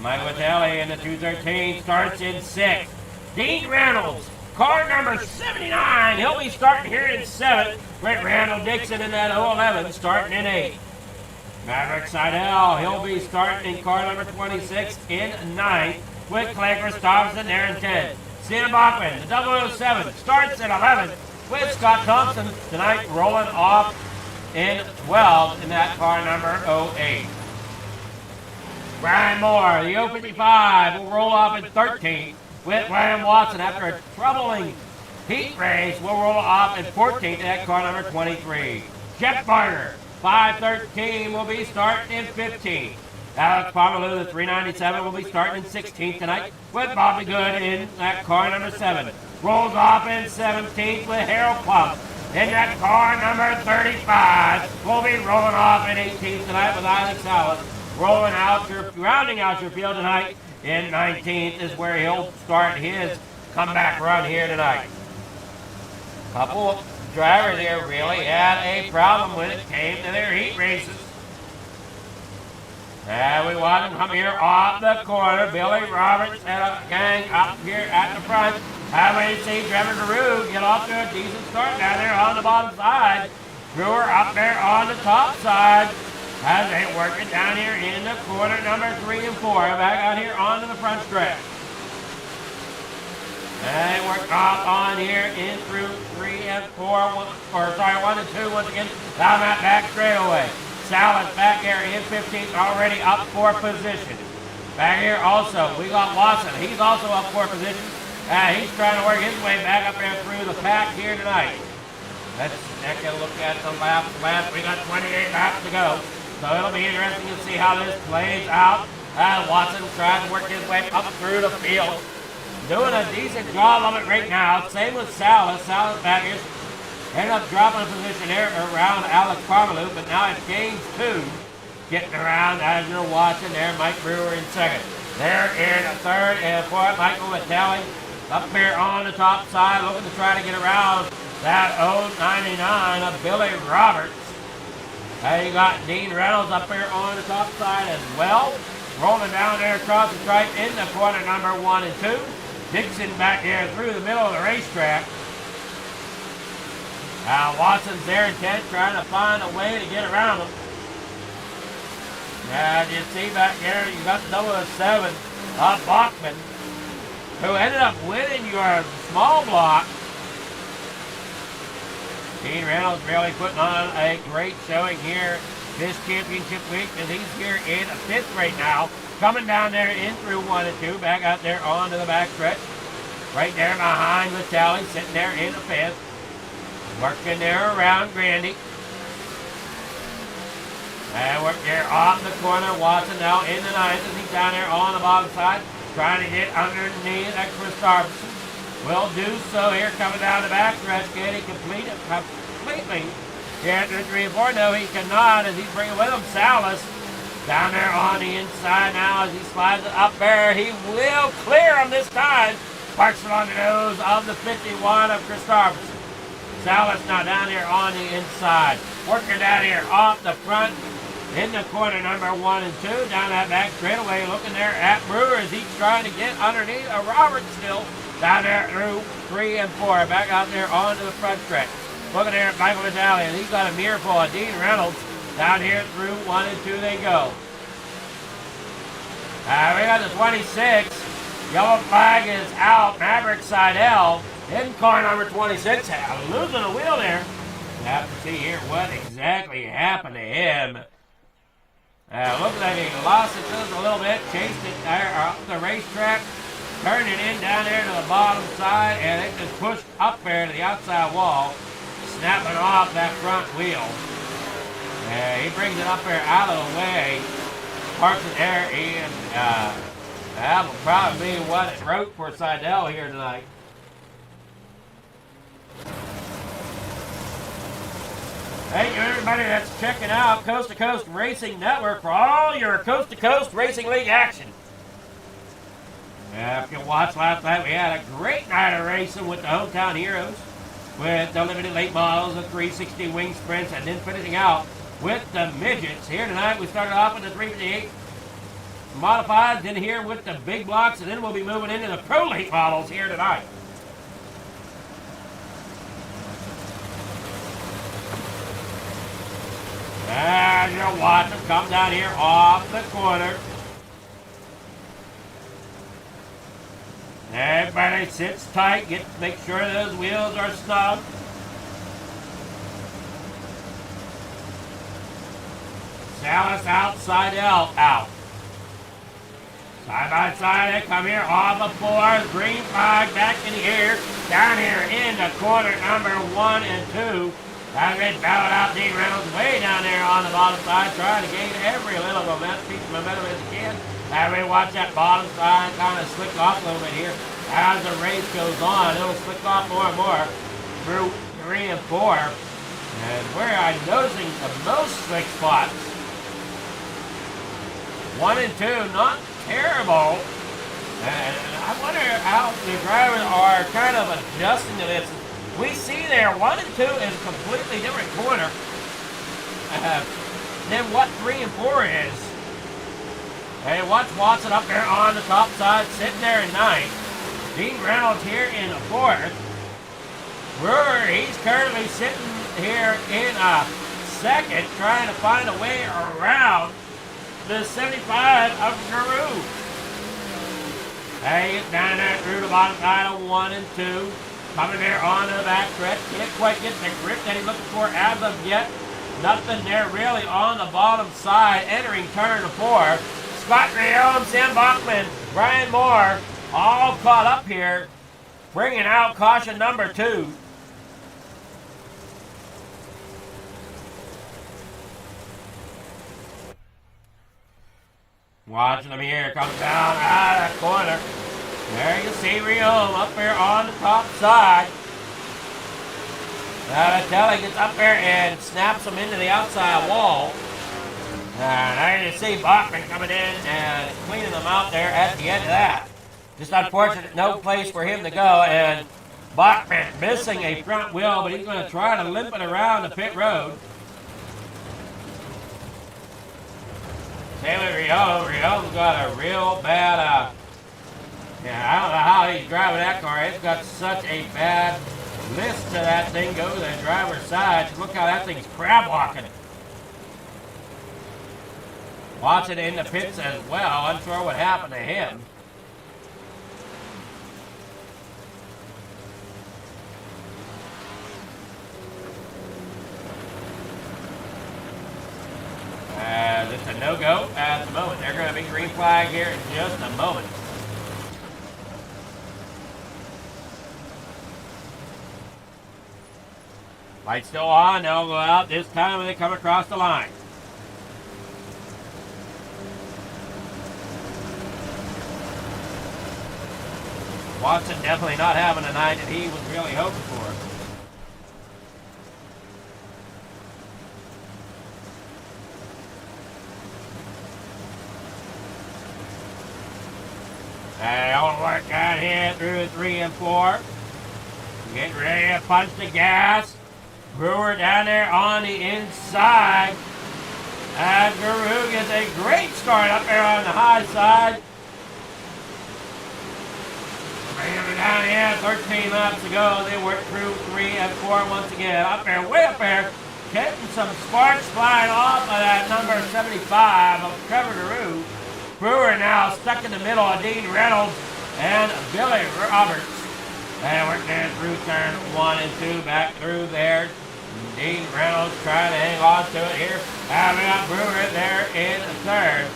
Mike Vitelli in the 213 starts in 6th. Dean Reynolds, car number 79, he'll be starting here in 7th. With Randall Dixon in that 011 starting in 8th. Maverick Seidel, he'll be starting in car number 26 in 9th. With Clay Christopherson there in 10th. Cena Bachman, the 007, starts in 11th. With Scott Thompson tonight rolling off in 12th in that car number 08. Brian Moore, the 055, will roll off in 13th, with William Watson after a troubling heat race will roll off in 14th at car number 23. Jeff Barger, 513, will be starting in 15th. Alex Pomerleau, the 397, will be starting in 16th tonight, with Bobby Good in that car number 7. Rolls off in 17th with Harold Plump. In that car number 35, will be rolling off in 18th tonight with Alex Salas. Rounding out your field tonight in 19th is where he'll start his comeback run here tonight. Couple drivers here really had a problem when it came to their heat races. And we want them come here off the corner. Billy Roberts and a gang up here at the front. And we see Trevor DeRue get off to a decent start down there on the bottom side. Brewer up there on the top side. As they work it down here in the corner number 3 and 4. Back out here onto the front stretch. And they work off on here in through 3 and 4. 1 and 2 once again. Down that back straightaway. Salas back here in 15th, already up 4 positions. Back here also, we got Watson. He's also up 4 positions. He's trying to work his way back up there through the pack here tonight. Let's take a look at the laps. We got 28 laps to go. So it'll be interesting to see how this plays out. Watson trying to work his way up through the field. Doing a decent job of it right now. Same with Salas. Salas back here ended up dropping a position there around Alex Pomerleau, but now it's gains 2. Getting around as you're watching there, Mike Brewer in second. There in third and fourth, Michael Vitelli up here on the top side, looking to try to get around that 099 of Billy Roberts. You got Dean Reynolds up here on the top side as well. Rolling down there across the stripe in the corner number 1 and 2. Dixon back here through the middle of the racetrack. Watson's there in 10th, trying to find a way to get around him. And you see back there, you got number 7, Bachman, who ended up winning your small block. Dean Reynolds really putting on a great showing here this championship week, and he's here in 5th right now. Coming down there in through 1 and 2, back out there onto the back stretch. Right there behind Vitale, sitting there in the 5th. Working there around Grandy. And work there off the corner. Watson now in the 9th as he's down there on the bottom side, trying to get underneath that Christopherson. Will do so here, coming down the back stretch. Can he complete it completely? Here after 3 and 4. No, he cannot as he's bringing with him Salas. Down there on the inside now as he slides it up there. He will clear him this time. Parks it on the nose of the 51 of Christopherson. Salas now down here on the inside. Working down here off the front in the corner number 1 and 2. Down that back straightaway looking there at Brewer as he's trying to get underneath a Roberts still. Down there through 3 and 4. Back out there onto the front stretch. Looking there at Michael Vitale and he's got a mirror full of Dean Reynolds. Down here through 1 and 2 they go. We got the 26. Yellow flag is out. Maverick Seidel in car number 26. Losing a wheel there. We'll have to see here what exactly happened to him. Looks like he lost it just a little bit. Chased it there up the racetrack. Turned it in down there to the bottom side. And it just pushed up there to the outside wall. Snapping off that front wheel. He brings it up there out of the way. Parks it there, and that will probably be what it wrote for Seidel here tonight. Thank you everybody that's checking out Coast to Coast Racing Network for all your Coast to Coast Racing League action. If you watched last night, we had a great night of racing with the Hometown Heroes, with the limited late models, the 360 wing sprints, and then finishing out with the midgets. Here tonight, we started off with the 358 modifieds, then here with the big blocks, and then we'll be moving into the pro late models here tonight. And you'll watch them come down here off the corner. Everybody sits tight, make sure those wheels are snug. Salas out, Seidel out. Side by side, they come here off the 4, green flag back in the air, down here in the corner number 1 and 2. As they battled out Dean Reynolds way down there on the bottom side, trying to gain every little piece of momentum as he can. As we watch that bottom side kind of slick off a little bit here. As the race goes on, it'll slick off more and more through 3 and 4. And where I'm noticing the most slick spots, 1 and 2, not terrible. And I wonder how the drivers are kind of adjusting to this. We see there 1 and 2 is a completely different corner than what 3 and 4 is. Hey, watch Watson up there on the top side, sitting there in 9th. Dean Reynolds here in the 4th. Brewer, he's currently sitting here in 2nd, trying to find a way around the 75 of Giroux. Hey, he's down there through the bottom side of 1 and 2. Coming there on the back stretch. Can't quite get the grip that he's looking for as of yet. Nothing there really on the bottom side. Entering turn 4. Scott Riom, Sam Bachman, Brian Moore, all caught up here. Bringing out caution number 2. Watching them here, comes down out of that corner. There you see Riom up there on the top side. Vitale gets up there and snaps him into the outside wall. And there you see Bachman coming in and cleaning them out there at the end of that. Just unfortunate, no place for him to go. And Bachman missing a front wheel, but he's going to try to limp it around the pit road. Taylor Riom's got a real bad, I don't know how he's driving that car. It's got such a bad list to that thing. Go to the driver's side. Look how that thing's crab walking. Watson in the pits as well. Unsure what happened to him. It's a no-go at the moment. They're going to be green flag here in just a moment. Lights still on. They'll go out this time when they come across the line. Watson definitely not having a night that he was really hoping for. All work out here through 3 and 4. Getting ready to punch the gas. Brewer down there on the inside. And Guru gets a great start up there on the high side. Down here, 13 laps to go. They work through 3 and 4 once again. Up there, way up there. Getting some sparks flying off of that number 75 of Trevor Guru. Brewer now stuck in the middle of Dean Reynolds and Billy Roberts. And we're getting through turn 1 and 2, back through there. Dean Reynolds trying to hang on to it here. And we got Brewer there in third.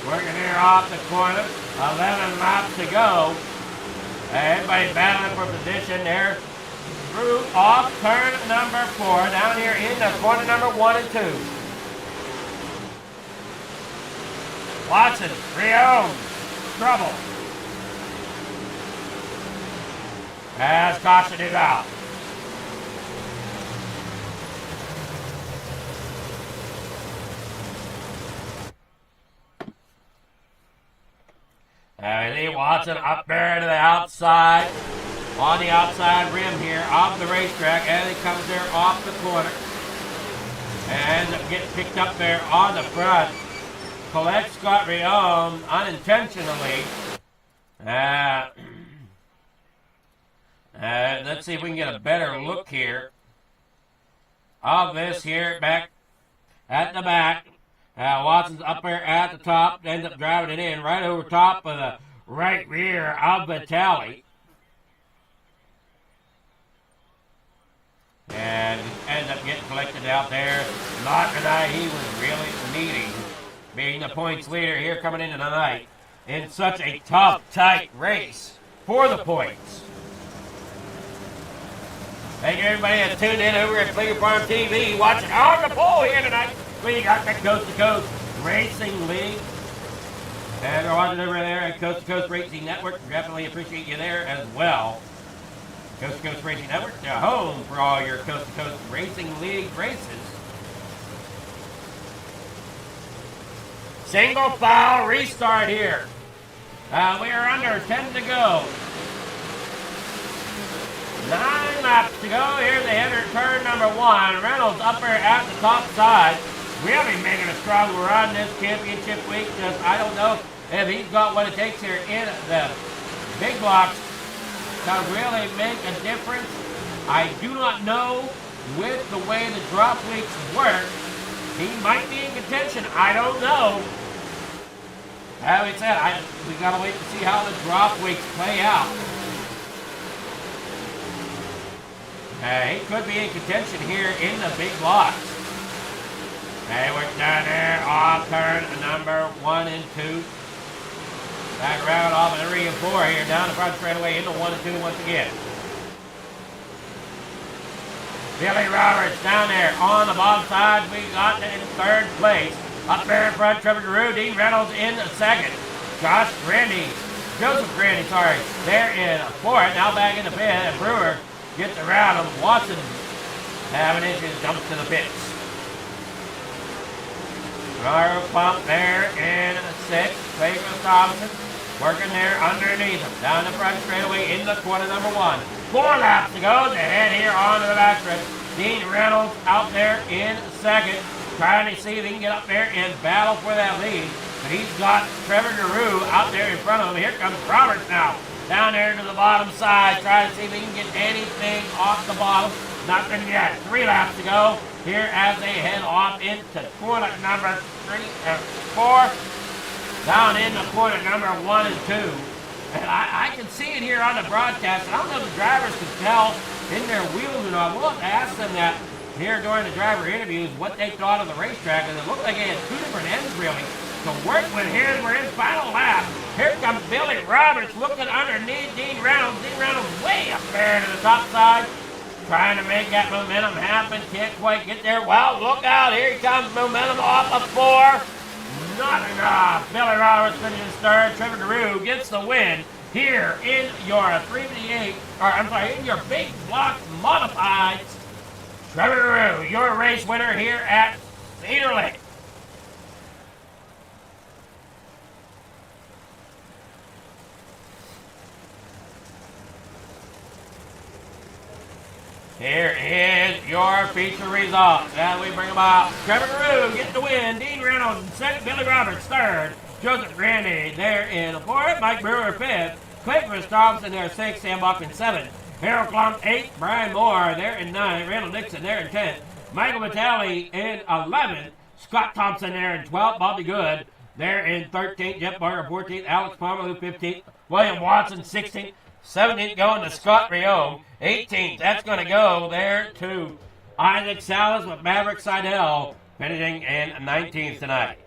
Working here off the corner. 11 laps to go. Everybody battling for position there. Brew off turn number 4 down here in the corner number 1 and 2. Watson, Rio, trouble. As caution is out. Lee Watson up there to the outside, on the outside rim here of the racetrack, and he comes there off the corner. And gets picked up there on the front. Collects Scott Riom unintentionally. Let's see if we can get a better look here of this here back at the back. Watson's up there at the top, ends up driving it in right over top of the right rear of Vitali. And ends up getting collected out there. Not the night he was really needing, being the points leader here coming into the night in such a tough, tight race for the points. Thank you everybody that's tuned in over at Fleeger Farm TV, watching on the pole here tonight. We got the Coast to Coast Racing League. And we're watching over there at Coast to Coast Racing Network. Definitely appreciate you there as well. Coast to Coast Racing Network, the home for all your Coast to Coast Racing League races. Single file restart here. We are under 10 to go. 9 laps to go. Here's the header, turn number 1. Reynolds up there at the top side. Really making a strong run this championship week. Just, I don't know if he's got what it takes here in the big blocks to really make a difference. I do not know with the way the drop weeks work. He might be in contention. I don't know. Having said, we gotta wait to see how the drop weeks play out. He could be in contention here in the big blocks. They work down there off turn number 1 and 2. Back around off of 3 and 4 here, down the front straightaway into 1 and 2 once again. Billy Roberts down there on the bottom side. We got in third place. Up there in front, Trevor Guru, Dean Reynolds in second. Joseph Grandy, they're in fourth. Now back in the pit, and Brewer gets around him. Watson having issues, jumps to the pits. Raro pump there in 6th. Clayton Thompson working there underneath him. Down the front straightaway in the corner number 1. 4 laps to go to head here onto the backstretch. Dean Reynolds out there in second. Trying to see if he can get up there and battle for that lead. But he's got Trevor Guru out there in front of him. Here comes Roberts now. Down there to the bottom side. Trying to see if he can get anything off the bottom. Nothing yet. 3 laps to go here as they head off into corner number 4. Down into corner number 1 and 2. And I can see it here on the broadcast. I don't know if the drivers can tell in their wheels or not. We'll have to ask them that here during the driver interviews what they thought of the racetrack. And it looked like they had 2 different ends really to work with here. We're in final lap. Here comes Billy Roberts looking underneath Dean Reynolds. Dean Reynolds way up there to the top side. Trying to make that momentum happen. Can't quite get there. Well, look out. Here he comes. Momentum off of 4. Not enough. Billy Roberts finishes third. Trevor DeRue gets the win here in your 358, in your big block modifieds. Trevor DeRue, your race winner here at Cedar Lake. Here is your feature results as we bring about Trevor DeRue gets the win, Dean Reynolds in second, Billy Roberts third, Joseph Grandy there in fourth, Mike Brewer fifth, Clayton Thompson there sixth, Sam Buckman seventh, Harold Klump eighth, Brian Moore there in ninth, Randall Dixon there in 10th, Michael Vitale in 11th, Scott Thompson there in 12th, Bobby Good there in 13th, Jeff Barger 14th, Alex Pomerleau 15th, William Watson 16th, 17th going to Scott Rio. 18th, that's going to go there to Isaac Salas with Maverick Seidel finishing in 19th tonight.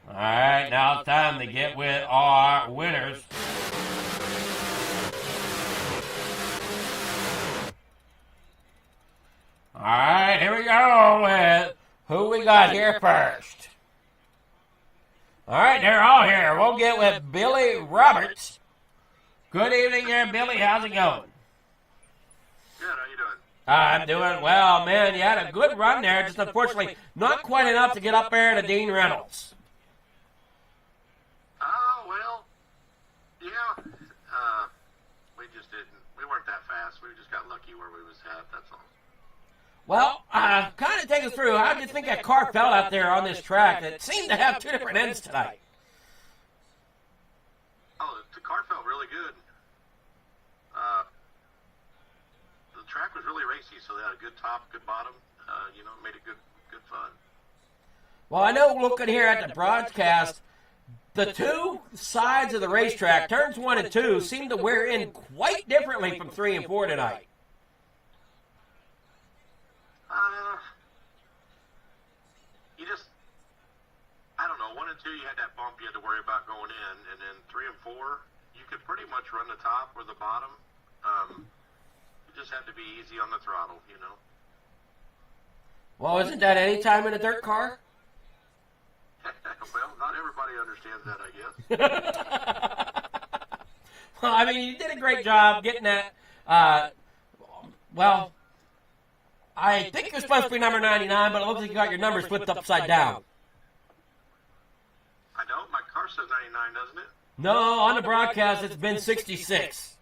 All right, now it's time to get with our winners. All right, here we go with who we got here first. All right, they're all here. We'll get with Billy Roberts. Good evening there, Billy. How's it going? Good, how you doing? I'm doing well, man. You had a good run there. Just unfortunately, not quite enough to get up there to Dean Reynolds. Well, yeah. We just didn't. We weren't that fast. We just got lucky where we was at, that's all. Well, kind of take us through. How did you think that car felt out there on this track that seemed to have 2 different ends tonight? Oh, the car felt really good. The track was really racy, so they had a good top, good bottom. Made it good fun. Well, I know looking here at the broadcast, the 2 sides of the racetrack, turns 1 and 2, seem to wear in quite differently from 3 and 4 tonight. I don't know, 1 and 2, you had that bump you had to worry about going in, and then 3 and 4, you could pretty much run the top or the bottom. You just had to be easy on the throttle, Well, isn't that any time in a dirt car? Well, not everybody understands that, I guess. Well, I mean, you did a great job getting that. I think you're supposed to be number 99, but it looks like you got your numbers flipped upside down. I know, my car says 99, doesn't it? No, on the broadcast, it's been 66.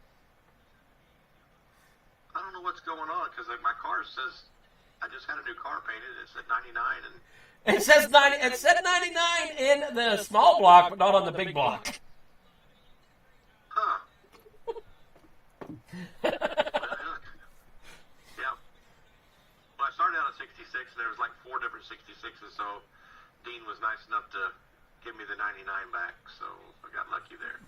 I don't know what's going on, because my car says, I just had a new car painted, it said 99, and... It said 99 in the small block, but not on the big block. Huh. Yeah. Well, I started out at 66, and there was like 4 different 66s, so Dean was nice enough to give me the 99 back, so I got lucky there.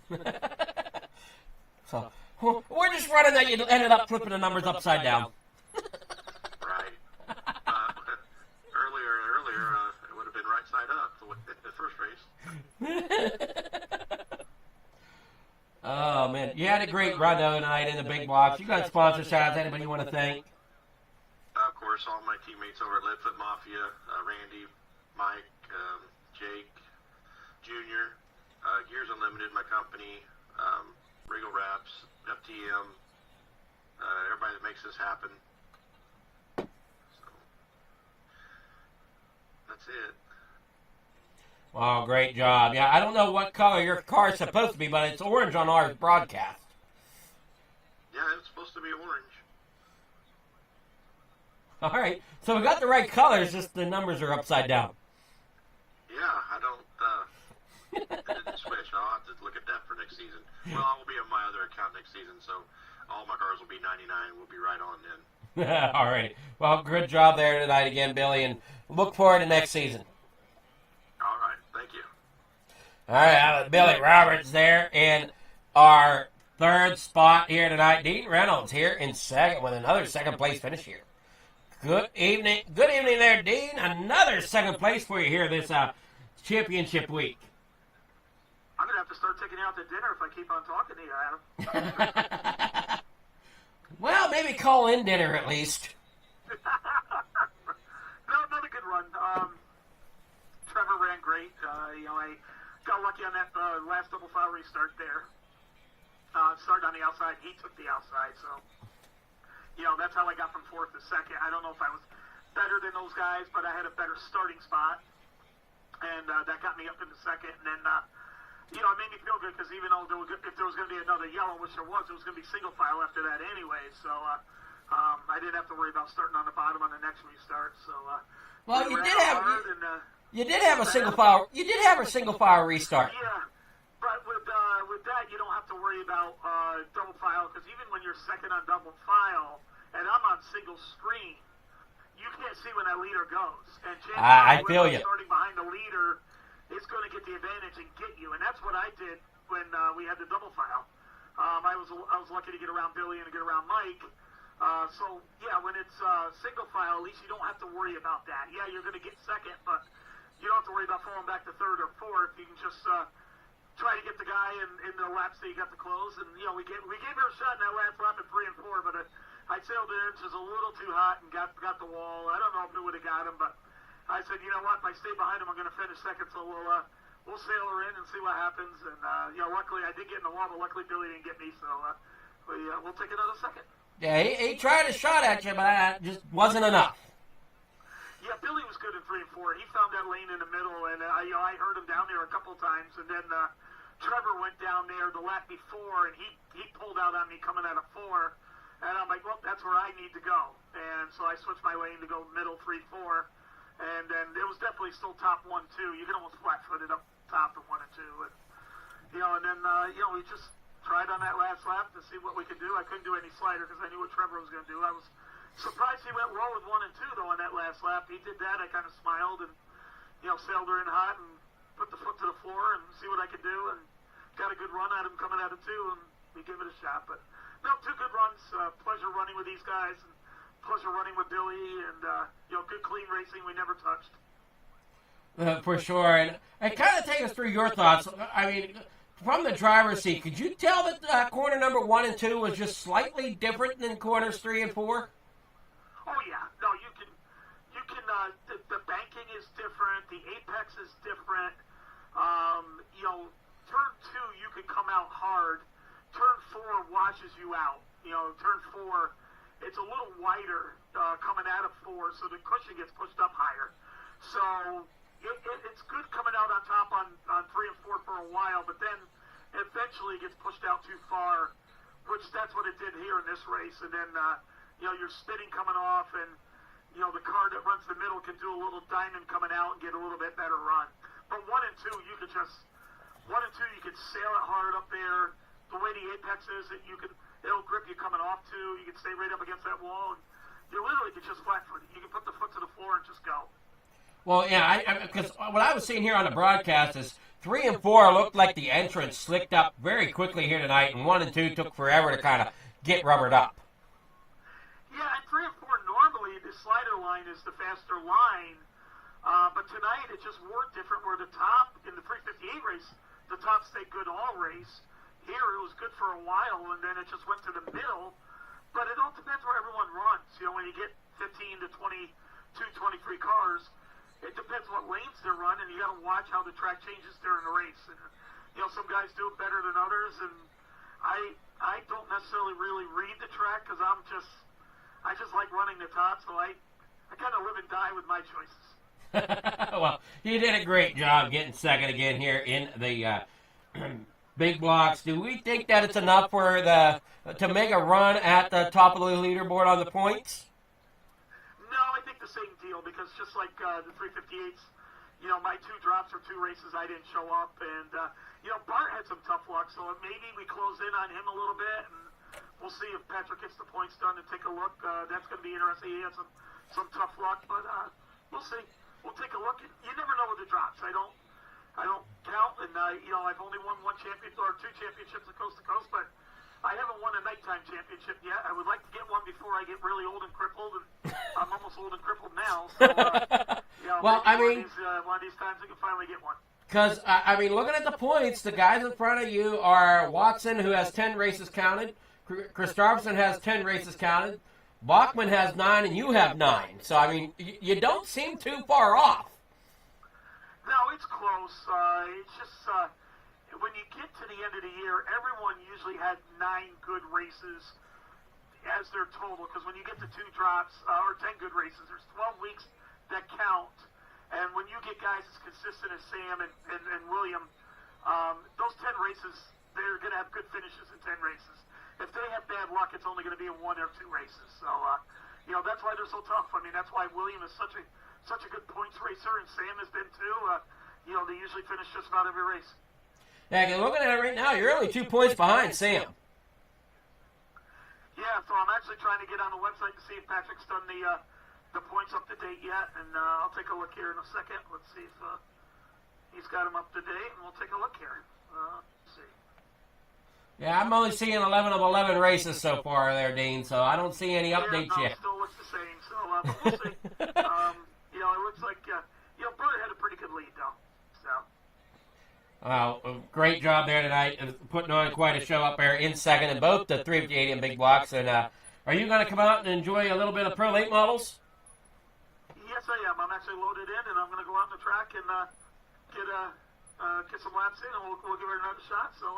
So, we're just running that you ended up flipping the numbers upside down. Right. Earlier, it would have been right side up the first race. Oh, man. You had a great run though tonight in the big box. You got sponsor shots. Anybody you want to thank? Of course, all my teammates over at Leadfoot Mafia, Randy, Mike, Jake, Junior, Gears Unlimited, my company, Regal Wraps, FTM, everybody that makes this happen. So, that's it. Wow, great job. Yeah, I don't know what color your car is supposed to be, but it's orange on our broadcast. Yeah, it's supposed to be orange. All right, so we got the right colors, just the numbers are upside down. Yeah, I don't, it didn't switch. I'll have to look at that for next season. Well, I will be on my other account next season, so all my cars will be 99. We'll be right on then. All right. Well, good job there tonight again, Billy, and look forward to next season. All right. Thank you. All right, Billy Roberts there in our third spot here tonight. Dean Reynolds here in second with another second-place finish here. Good evening there, Dean. Another second place for you here this championship week. I'm going to have to start taking you out to dinner if I keep on talking to you, Adam. Well, maybe call in dinner at least. No, another good run. Trevor ran great. I got lucky on that last double file restart there. Started on the outside. He took the outside, so that's how I got from fourth to second. I don't know if I was better than those guys, but I had a better starting spot, and that got me up into second. And then, it made me feel good because even though if there was going to be another yellow, which there was going to be single file after that anyway. So I didn't have to worry about starting on the bottom on the next restart. So well, you did have a single file. You did have a single file restart. Yeah, but with that, you don't have to worry about double file because even when you're second on double file and I'm on single screen, you can't see when that leader goes. And I feel you. Starting behind the leader is going to get the advantage and get you, and that's what I did when we had the double file. I was lucky to get around Billy and to get around Mike. So yeah, when it's single file, at least you don't have to worry about that. Yeah, you're going to get second, but you don't have to worry about falling back to third or fourth. You can just try to get the guy in the laps that you got to close. And we gave her a shot in that last lap at 3 and 4, but I sailed in just a little too hot and got the wall. I don't know if it would have got him, but I said, you know what? If I stay behind him, I'm going to finish second. So we'll sail her in and see what happens. And luckily I did get in the wall, but luckily Billy didn't get me. So we'll take another second. Yeah, he tried a shot at you, but that just wasn't enough. Yeah, Billy was good in 3 and 4. He found that lane in the middle, and I heard him down there a couple times. And then Trevor went down there the lap before, and he pulled out on me coming out of 4. And I'm like, well, that's where I need to go. And so I switched my lane to go middle 3-4. And then it was definitely still top 1-2. You can almost flat-foot it up top to 1 and 2. And, and then, we just tried on that last lap to see what we could do. I couldn't do any slider because I knew what Trevor was going to do. I was surprised he went low with 1 and 2, though, on that last lap. He did that. I kind of smiled and, sailed her in hot and put the foot to the floor and see what I could do. And got a good run at him coming out of 2, and we gave it a shot. But, no, 2 good runs. Pleasure running with these guys. And pleasure running with Billy, and good clean racing we never touched. For sure, and kind of take us through your thoughts. I mean, from the driver's seat, could you tell that corner number 1 and 2 was just slightly different than corners 3 and 4? Oh yeah, no, you can. The banking is different. The apex is different. Turn 2 you can come out hard. Turn 4 washes you out. Turn 4. It's a little wider coming out of 4, so the cushion gets pushed up higher. So it's good coming out on top on 3 and 4 for a while, but then eventually it gets pushed out too far, which that's what it did here in this race. And then, you're spinning coming off, and, the car that runs the middle can do a little diamond coming out and get a little bit better run. But 1 and 2, you could just, 1 and 2, you could sail it hard up there. The way the apex is, that it'll grip you coming off too. You can stay right up against that wall. And you literally can just flat-foot it. You can put the foot to the floor and just go. Well, yeah, because what I was seeing here on the broadcast is 3 and 4 looked like the entrance slicked up very quickly here tonight, and 1 and 2 took forever to kind of get rubbered up. Yeah, and 3 and 4 normally the slider line is the faster line, but tonight it just worked different. Where the top in the 358 race, the top stayed good all race. Here it was good for a while, and then it just went to the middle. But it all depends where everyone runs. When you get 15 to 22, 23 cars, it depends what lanes they're running. You got to watch how the track changes during the race. And, some guys do it better than others, and I don't necessarily really read the track because I just like running the top, so I kind of live and die with my choices. Well, you did a great job getting second again here in the big blocks. Do we think that it's enough for to make a run at the top of the leaderboard on the points? No, I think the same deal, because just like the 358s, my 2 drops or 2 races I didn't show up, and Bart had some tough luck, so maybe we close in on him a little bit, and we'll see if Patrick gets the points done and take a look. That's going to be interesting. He had some tough luck, but we'll see. We'll take a look. You never know with the drops. I don't count, and I've only won one championship or two championships at Coast to Coast, but I haven't won a nighttime championship yet. I would like to get one before I get really old and crippled, and I'm almost old and crippled now. So, well, I mean, one of these times I can finally get one. Because, I mean, looking at the points, the guys in front of you are Watson, who has 10 races counted. Kristofferson has 10 races counted. Bachman has 9, and you have 9. So, I mean, you don't seem too far off. No, it's close. It's just when you get to the end of the year, everyone usually had 9 good races as their total. Because when you get to 2 drops, or 10 good races, there's 12 weeks that count. And when you get guys as consistent as Sam and William, those 10 races, they're going to have good finishes in 10 races. If they have bad luck, it's only going to be in 1 or 2 races. So, that's why they're so tough. I mean, that's why William is such a good points racer, and Sam has been too. They usually finish just about every race. Yeah, looking at it right now, you're only 2 points behind Sam. Yeah, so I'm actually trying to get on the website to see if Patrick's done the points up to date yet, and I'll take a look here in a second. Let's see if he's got them up to date, and we'll take a look here. Let's see. Yeah, I'm only seeing 11 of 11 races so far there, Dean, so I don't see any updates yet. It still looks the same, so but we'll see. It looks like, Bert had a pretty good lead, though. So. Well, great job there tonight, putting on quite a show up there in second in both the 350 and big blocks. And are you going to come out and enjoy a little bit of Pro Late models? Yes, I am. I'm actually loaded in, and I'm going to go out on the track and get some laps in, and we'll give it another shot. So,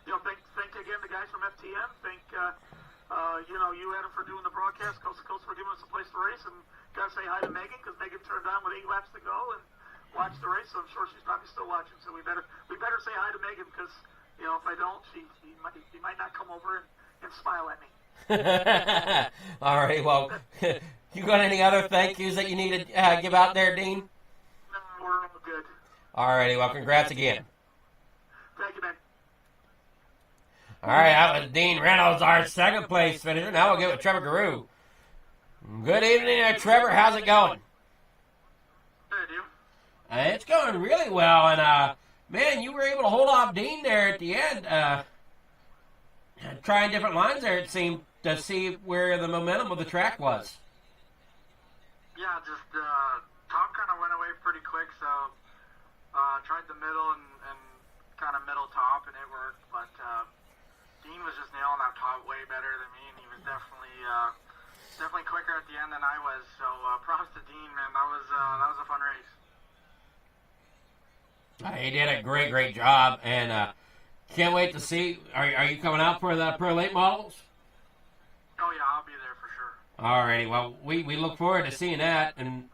thank again the guys from FTM. Thank you, Adam, for doing the broadcast. Coast to Coast for giving us a place to race, and got to say hi to Megan because Megan turned on with 8 laps to go and watched the race. So I'm sure she's probably still watching. So we better say hi to Megan because if I don't, she might not come over and smile at me. All right. Well, you got any other thank yous that you need to give out there, Dean? No, we're all good. All righty. Well, congrats again. Thank you, man. All right, that was Dean Reynolds, our second place finisher. Now we'll get with Trevor Guru. Good evening, Trevor. How's it going? Good, you? It's going really well, and man, you were able to hold off Dean there at the end, trying different lines there, it seemed, to see where the momentum of the track was. Yeah, just top kind of went away pretty quick, so tried the middle and kind of middle top, and it worked, but Dean was just nailing that top way better than me, and he was definitely quicker at the end than I was. So props to Dean, man. That was a fun race. He did a great job, and can't wait to see. Are you coming out for the Pro Late models? Oh yeah, I'll be there for sure. Alrighty, well we look forward to seeing that, and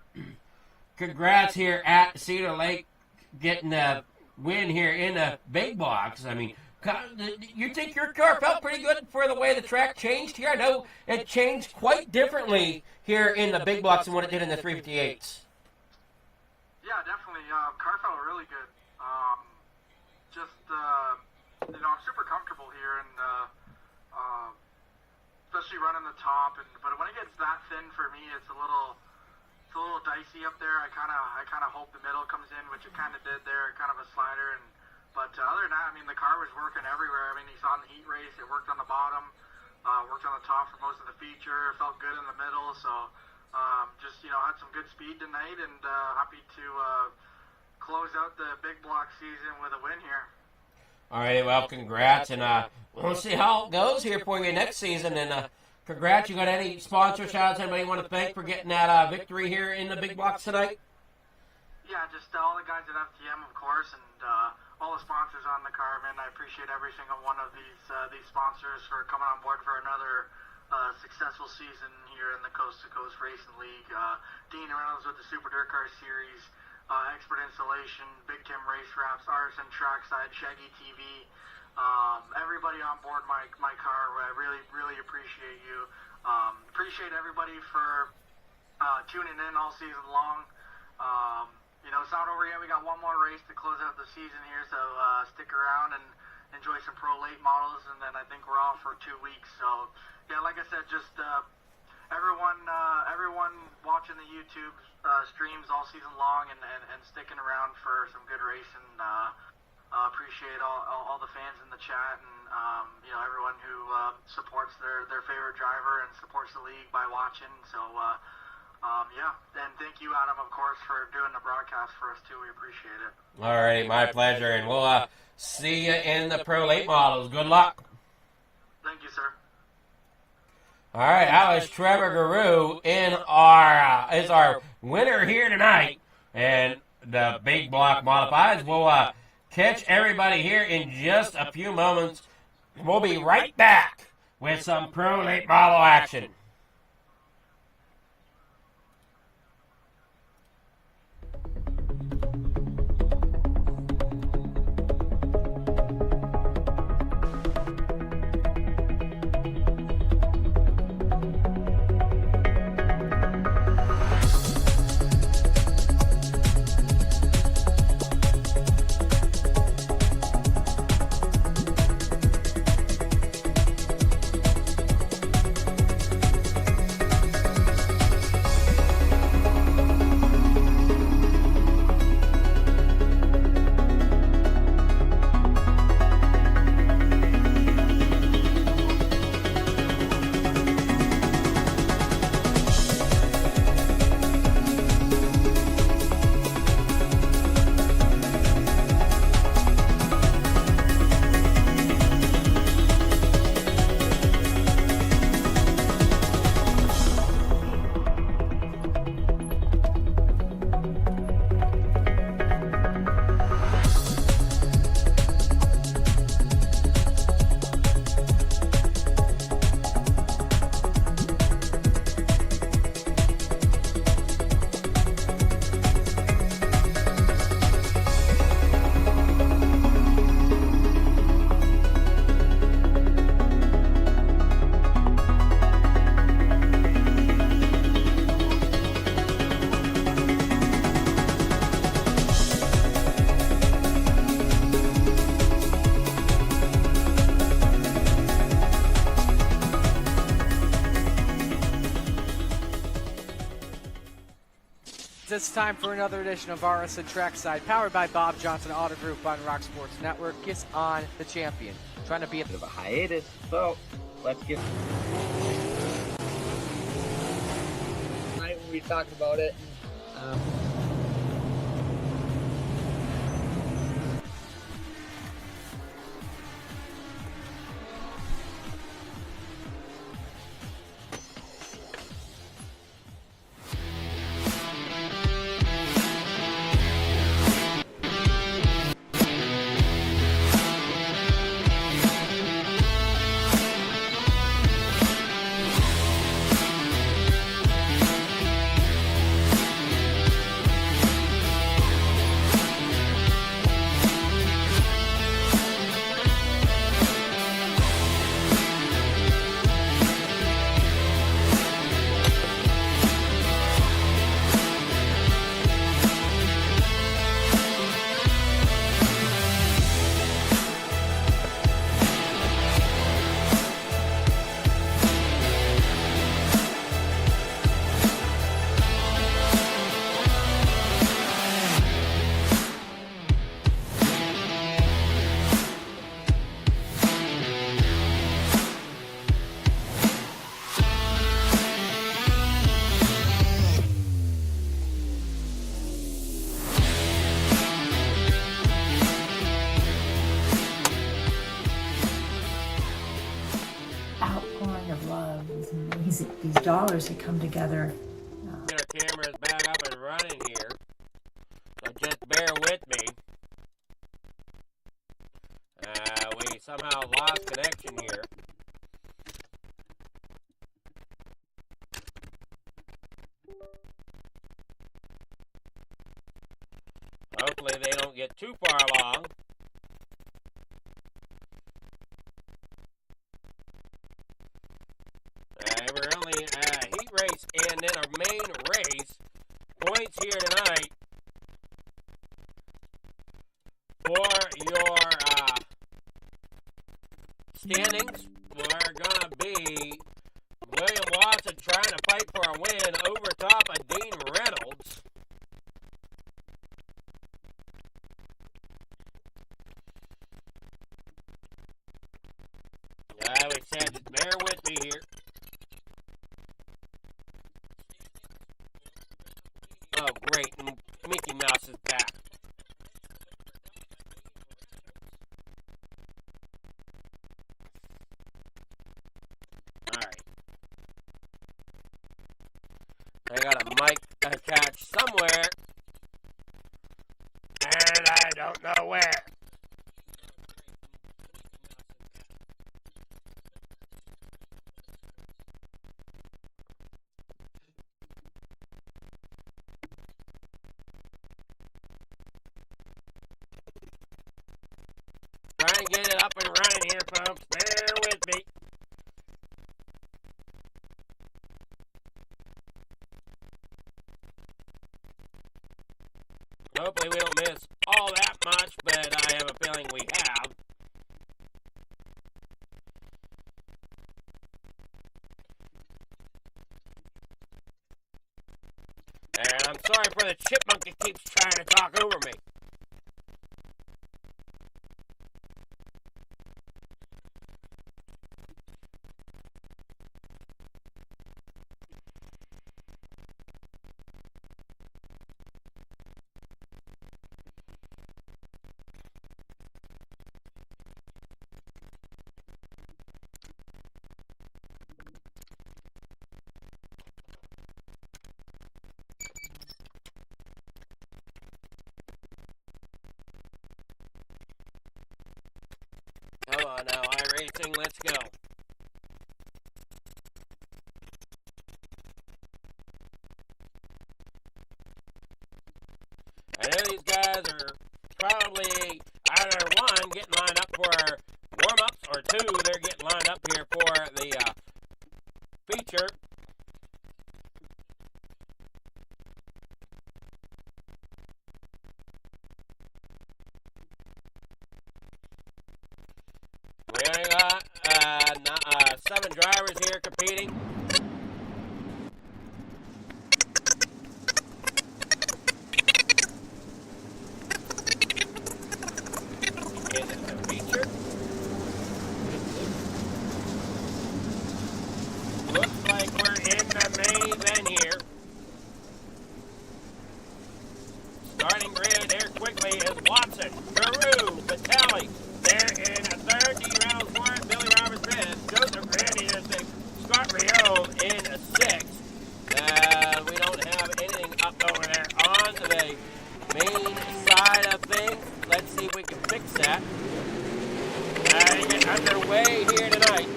congrats here at Cedar Lake getting a win here in the big box. I mean, you think your car felt pretty good for the way the track changed here? I know it changed quite differently here in the big blocks than what it did in the 358s. Yeah, definitely. Car felt really good. I'm super comfortable here, and especially running the top. But when it gets that thin for me, it's a little dicey up there. I kind of hope the middle comes in, which it kind of did there, kind of a slider. But other than that, I mean, the car was working everywhere. I mean, you saw in the heat race, it worked on the bottom, worked on the top for most of the feature, felt good in the middle. So had some good speed tonight, and happy to close out the big block season with a win here. All right, well, congrats, and we'll see how it goes here for you next season. And congrats. You got any sponsor shout-outs? Anybody you want to thank for getting that victory here in the big blocks tonight? Yeah, just all the guys at FTM, of course, and all the sponsors on the car, man. I appreciate every single one of these sponsors for coming on board for another successful season here in the Coast to Coast Racing League. Dean Reynolds with the Super Dirt Car Series, Expert Installation, Big Tim Race Wraps, Artisan Trackside, Shaggy TV, everybody on board my car. I really appreciate you. Appreciate everybody for tuning in all season long. It's not over yet. We got one more race to close out the season here, so stick around and enjoy some pro late models, and then I think we're off for 2 weeks. So yeah, like I said, just everyone watching the YouTube streams all season long and sticking around for some good racing. Appreciate all the fans in the chat, and everyone who supports their favorite driver and supports the league by watching. So yeah, and thank you, Adam, of course, for doing the broadcast for us too. We appreciate it. All right, my pleasure, and we'll see you in the pro late models. Good luck. Thank you, sir. All right, that was Trevor Guru is our winner here tonight, and the big block modifieds. We'll catch everybody here in just a few moments. We'll be right back with some pro late model action. It's time for another edition of RSN Trackside, powered by Bob Johnson Auto Group on Rock Sports Network. Kiss on the champion. Trying to be a bit of a hiatus, so let's get. Tonight we talked about it. These dollars that come together. Our camera is back up and running here, so just bear with me. We somehow lost connection here. Hopefully they don't get too far along. We're only heat race and then our main race. Points here tonight for your standings are going to be William Watson trying to fight for a win over top of Dean Reynolds. I would say just bear with me here. Oh, great. Mickey Mouse is back. Alright. I got a mic attached somewhere. And I don't know where. Trying to get it up and running here, folks. Bear with me. Hopefully we don't miss all that much, but I have a feeling we have. And I'm sorry for the chipmunk that keeps trying to talk over me. Come on now, iRacing, let's go. I know these guys are probably either one getting lined up for warm-ups or two they're getting lined up here for the feature. We only got 7 drivers here competing. In the feature. Looks like we're in the main event here. Starting grid there quickly is Watson, Peru, Vitale. They're in a third. Dean Reynolds fourth. Billy Roberts fifth. Joseph Randy is sixth. Scott Rio in a sixth. We don't have anything up over there on the main side of things. Let's see if we can fix that. Get underway here tonight.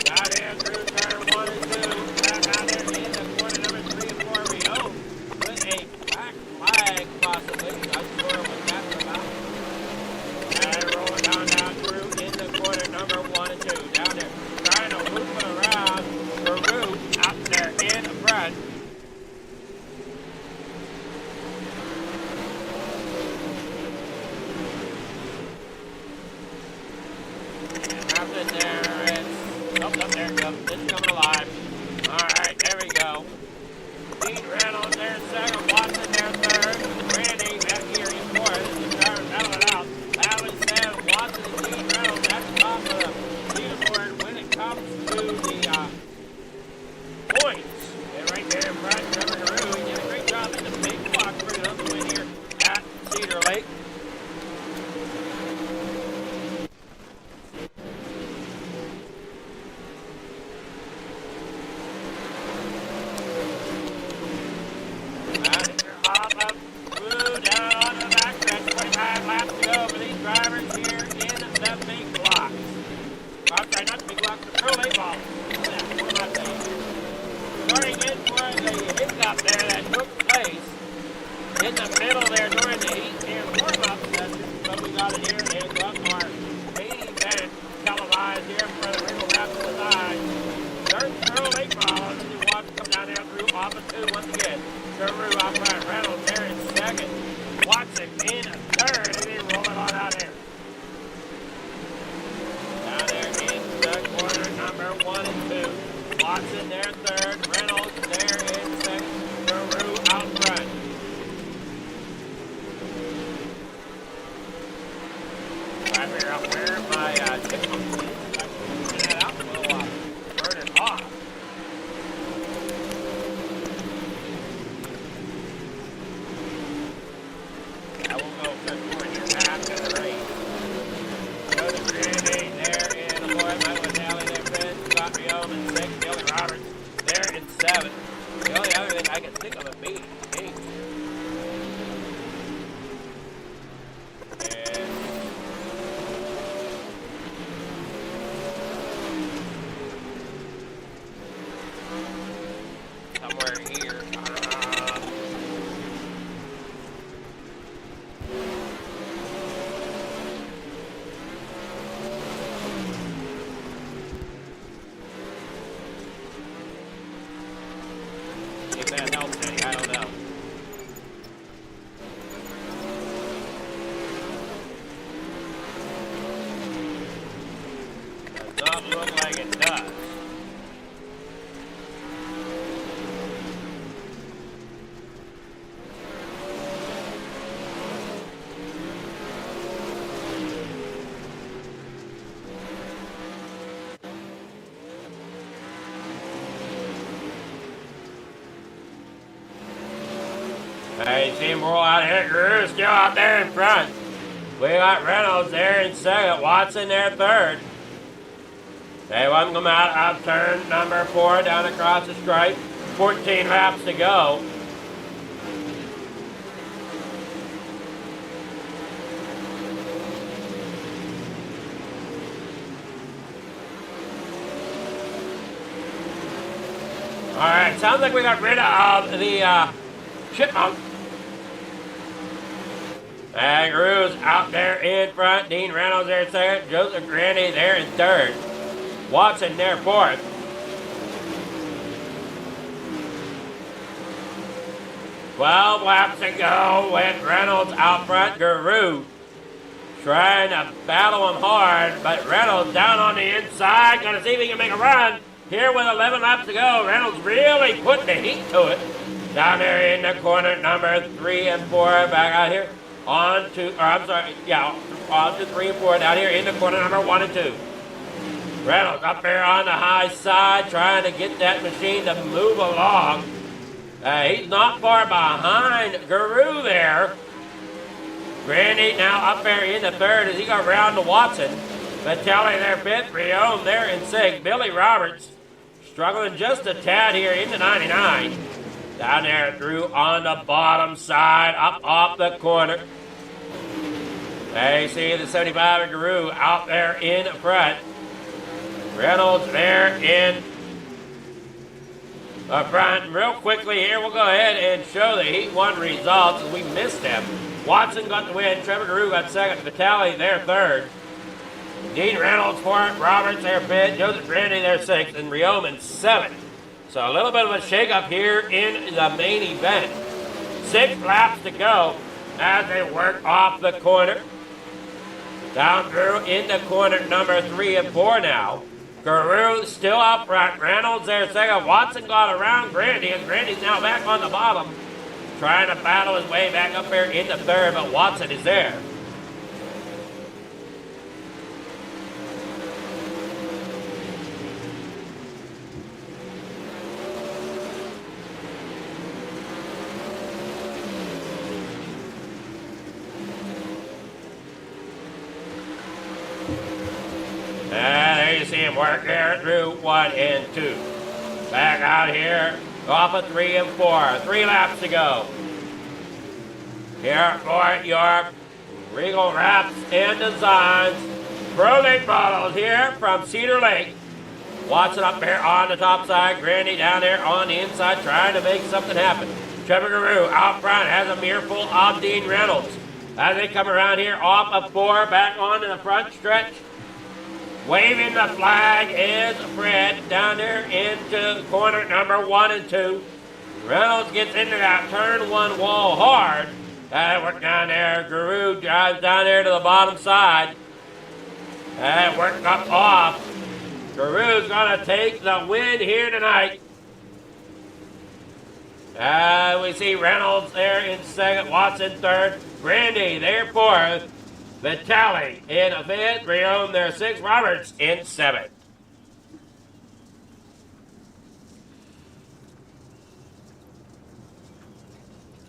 Got in through turn 1 and 2. Back out there in the corner number 3 and 4. Rio with a black flag possibly. Not sure what that's about. And rolling down through in the corner number 1 and 2. Down there, trying to loop it around. Peru out there in front. And nothing there. It's up there it comes. It's coming alive. Alright, there we go. Dean Reynolds there second. Watson there third. Randy back here in fourth. The car battling out. Battling Sam, Watson, and Dean Reynolds at the top of the leaderboard when it comes to the points. And right there in front, Trevor Carew, he did a great job in the big block bringing up the win here at Cedar Lake. Down on the backstretch, 25 laps to go for these drivers here in the big blocks. I'm sorry, not the big blocks, the Pro Late Ball. What am I saying? Starting in for the hiccup there that took place in the middle there during the heat and warm-up session. So we got it here and got our main event televised here for the Wrinkle Wrap to the side. There's Pro Late Ball as you watch come down there through off of 2 once again. Guru out front, Reynolds there in second. Watson in third, and then rolling on out there. Hey, see him roll out here. Guerrero still out there in front. We got Reynolds there in second. Watson there third. They want them out of turn number 4 down across the stripe. 14 laps to go. All right, sounds like we got rid of the chipmunk. And Guerrero's out there in front. Dean Reynolds there in second. Joseph Grandy there in third. Watson there fourth. Twelve laps to go with Reynolds out front. Guerrero trying to battle him hard, but Reynolds down on the inside. Gonna see if he can make a run. Here with 11 laps to go, Reynolds really putting the heat to it. Down there in the corner, number 3 and 4, back out here. On to 3 and 4, down here in the corner, number 1 and 2. Reynolds up there on the high side, trying to get that machine to move along. He's not far behind Guerrero there. Grandy now up there in the third as he got round to Watson. Vitelli there fifth, Rion there in sixth. Billy Roberts struggling just a tad here into 99. Down there through on the bottom side, up off the corner. There you see the 75 of Guerrero out there in front. Reynolds there in the front. Real quickly here, we'll go ahead and show the Heat 1 results as we missed them. Watson got the win, Trevor Guerrero got second, Vitelli there third. Dean Reynolds fourth, Roberts there fifth, Joseph Grandy there sixth, and Rioman seventh. So a little bit of a shake-up here in the main event. 6 laps to go as they work off the corner. Down through into corner number 3 and 4 now. Guerrero still up front. Reynolds there second. Watson got around Grandy, and Grandy's now back on the bottom, trying to battle his way back up there into third, but Watson is there. And there you see him work there through 1 and 2. Back out here, off of 3 and 4. 3 laps to go. Here for your Regal Wraps and Designs Prolate bottles here from Cedar Lake. Watson up there on the top side. Grandy down there on the inside trying to make something happen. Trevor Guerrero out front has a mirror of Dean Reynolds. As they come around here off of 4, back onto the front stretch. Waving the flag is Fred down there into corner number 1 and 2. Reynolds gets into that turn 1 wall hard. That work down there. Guerrero drives down there to the bottom side. That worked up off. Guerrero's going to take the win here tonight. We see Reynolds there in second, Watson third, Grandy there fourth. Vitelli in a fifth, Rion there sixth, Roberts in seventh.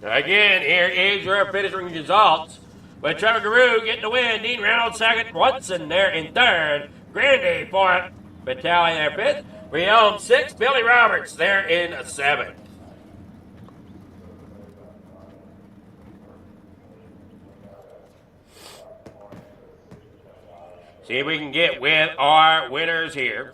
Again, here is your finishing results. With Trevor Guerrero getting the win, Dean Reynolds second, Watson there in third, Grandy fourth, Vitelli there fifth, Rion sixth, Billy Roberts there in seventh. See if we can get with our winners here.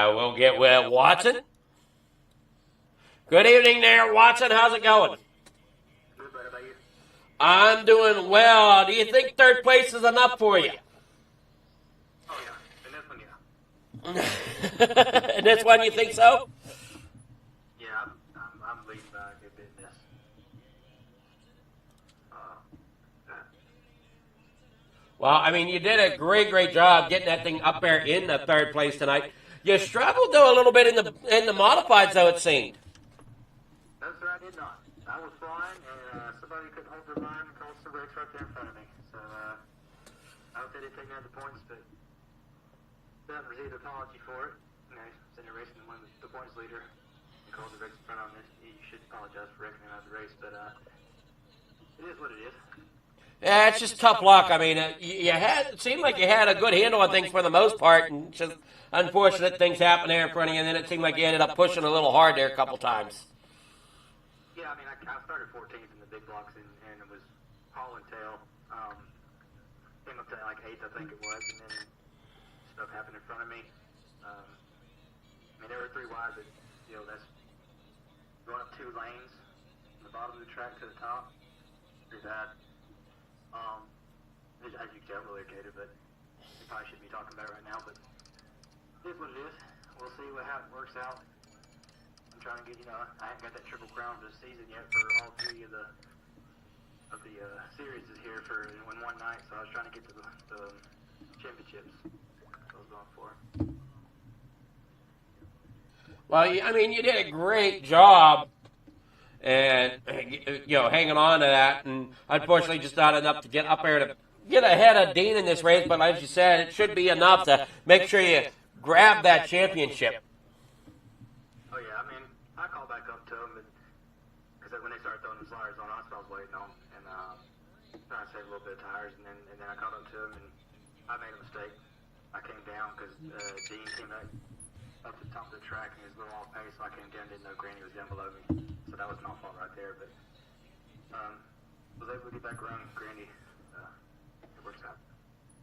We'll get with Watson. Good evening there, Watson. How's it going? I'm doing well. Do you think third place is enough for you? And this one, you think so? Yeah, I'm leading by a good bit in this. Well, I mean, you did a great job getting that thing up there in the third place tonight. You struggled though a little bit in the modifieds, though it seemed. No, sir, I did not. I was flying, and somebody couldn't hold their line and called the brakes right there in front of me. So I hope they didn't take me out of the points, but I haven't received an apology for it. You know, sitting there racing when the points leader called the brakes in front of me. You should apologize for wrecking him out of the race, but it is what it is. Yeah, it's just tough luck. I mean, it seemed like you had a good handle on things for the most part, and just unfortunate things happened there in front of you, and then it seemed like you ended up pushing a little hard there a couple times. Yeah, I mean, I started 14th in the big blocks, and it was haul and tail. Came up to like 8th, I think it was, and then stuff happened in front of me. I mean, there were 3 wide, but, you know, that's going up 2 lanes from the bottom of the track to the top. Pretty bad. As you can tell, really irritated, but we probably shouldn't be talking about it right now, but it is what it is. We'll see how it works out. I'm trying to get, I haven't got that Triple Crown this season yet for all 3 of the series is here in one night, so I was trying to get to the championships. That's what I was going for. Well, I mean, you did a great job, and hanging on to that, and unfortunately, just not enough to get up there to get ahead of Dean in this race. But as you said, it should be enough to make sure you grab that championship. Oh yeah, I mean, I called back up to him because when they started throwing the sliders on us, I was waiting on and trying to save a little bit of tires, and then I called up to him and I made a mistake. I came down because Dean came up to the top of the track and he was a little off pace, so I came down, didn't know Granny was down below me, so that was my fault right there. But was able to get back around Granny. It works out.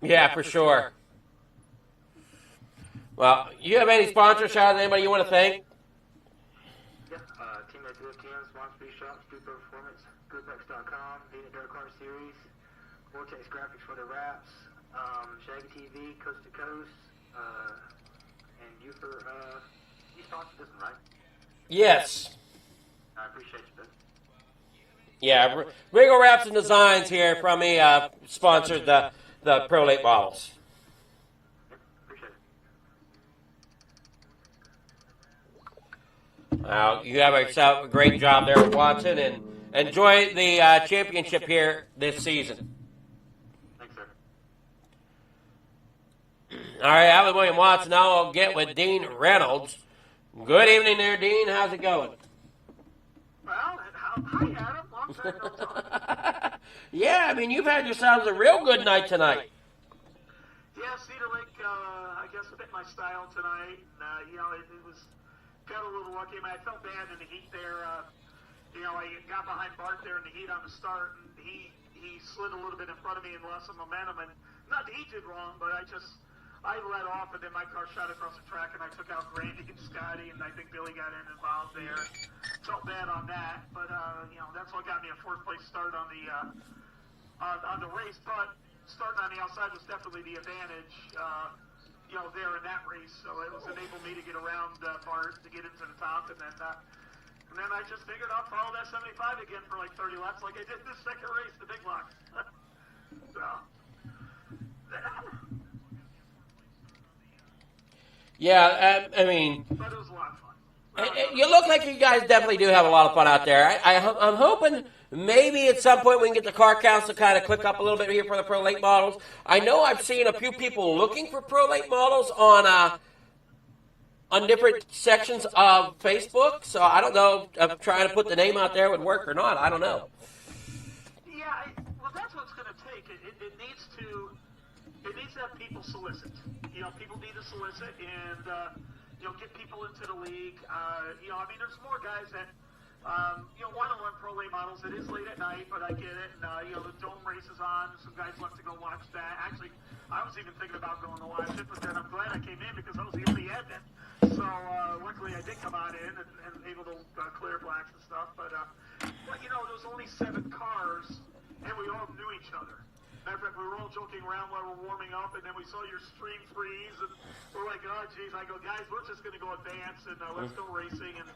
Yeah, for sure. Well, you have any sponsor shout-outs? Anybody you want to thank? Yeah, Teammate 2FTM, Sponsor Shop, Streetboat Performance, GoodBucks.com, Beat It Dirt Car Series, Vortex Graphics for the wraps, Shaggy TV, Coast to Coast, and you sponsored this one, right? Yes. I appreciate you, Ben. Yeah, Regal Wraps and Designs here from me sponsored the Pro Late models. Well, you have a great job there, Watson, and enjoy the championship here this season. Thanks, sir. All right, Alan William Watson. Now I'll get with Dean Reynolds. Good evening there, Dean. How's it going? Well, hi, Adam. Long time no talk. Yeah, I mean, you've had yourselves a real good night tonight. Yeah, Cedar Lake, I guess, fit my style tonight. It was got a little lucky. I mean, I felt bad in the heat there. I got behind Bart there in the heat on the start, and he slid a little bit in front of me and lost some momentum. And not that he did wrong, but I let off, and then my car shot across the track, and I took out Randy and Scotty, and I think Billy got involved there. Felt bad on that, but that's what got me a 4th place start on the race. But starting on the outside was definitely the advantage. There in that race, so it was enabled me to get around Bart to get into the top, and then I just figured I'll follow that 75 again for like 30 laps, like I did this second race, the big block. So. Yeah, I mean, But it was a lot of fun. you look like you guys definitely do have a lot of fun out there. I'm hoping maybe at some point we can get the car counts to kind of click up a little bit here for the Pro Late models. I know I've seen a few people looking for Pro Late models on different sections of Facebook, so I don't know if trying to put the name out there would work or not. I don't know. Yeah, well, that's what it's going to take. It needs to have people solicit. People need to solicit and get people into the league. There's more guys that want to run Pro Late models. It is late at night, but I get it. And the Dome race is on. Some guys left to go watch that. Actually, I was even thinking about going to live ship with that. I'm glad I came in because I was the only admin. So luckily I did come on in and able to clear blacks and stuff. But there's only 7 cars, and we all knew each other. Matter of fact, we were all joking around while we were warming up, and then we saw your stream freeze, and we're like, oh, geez. I go, guys, we're just going to go advance, and let's go racing. And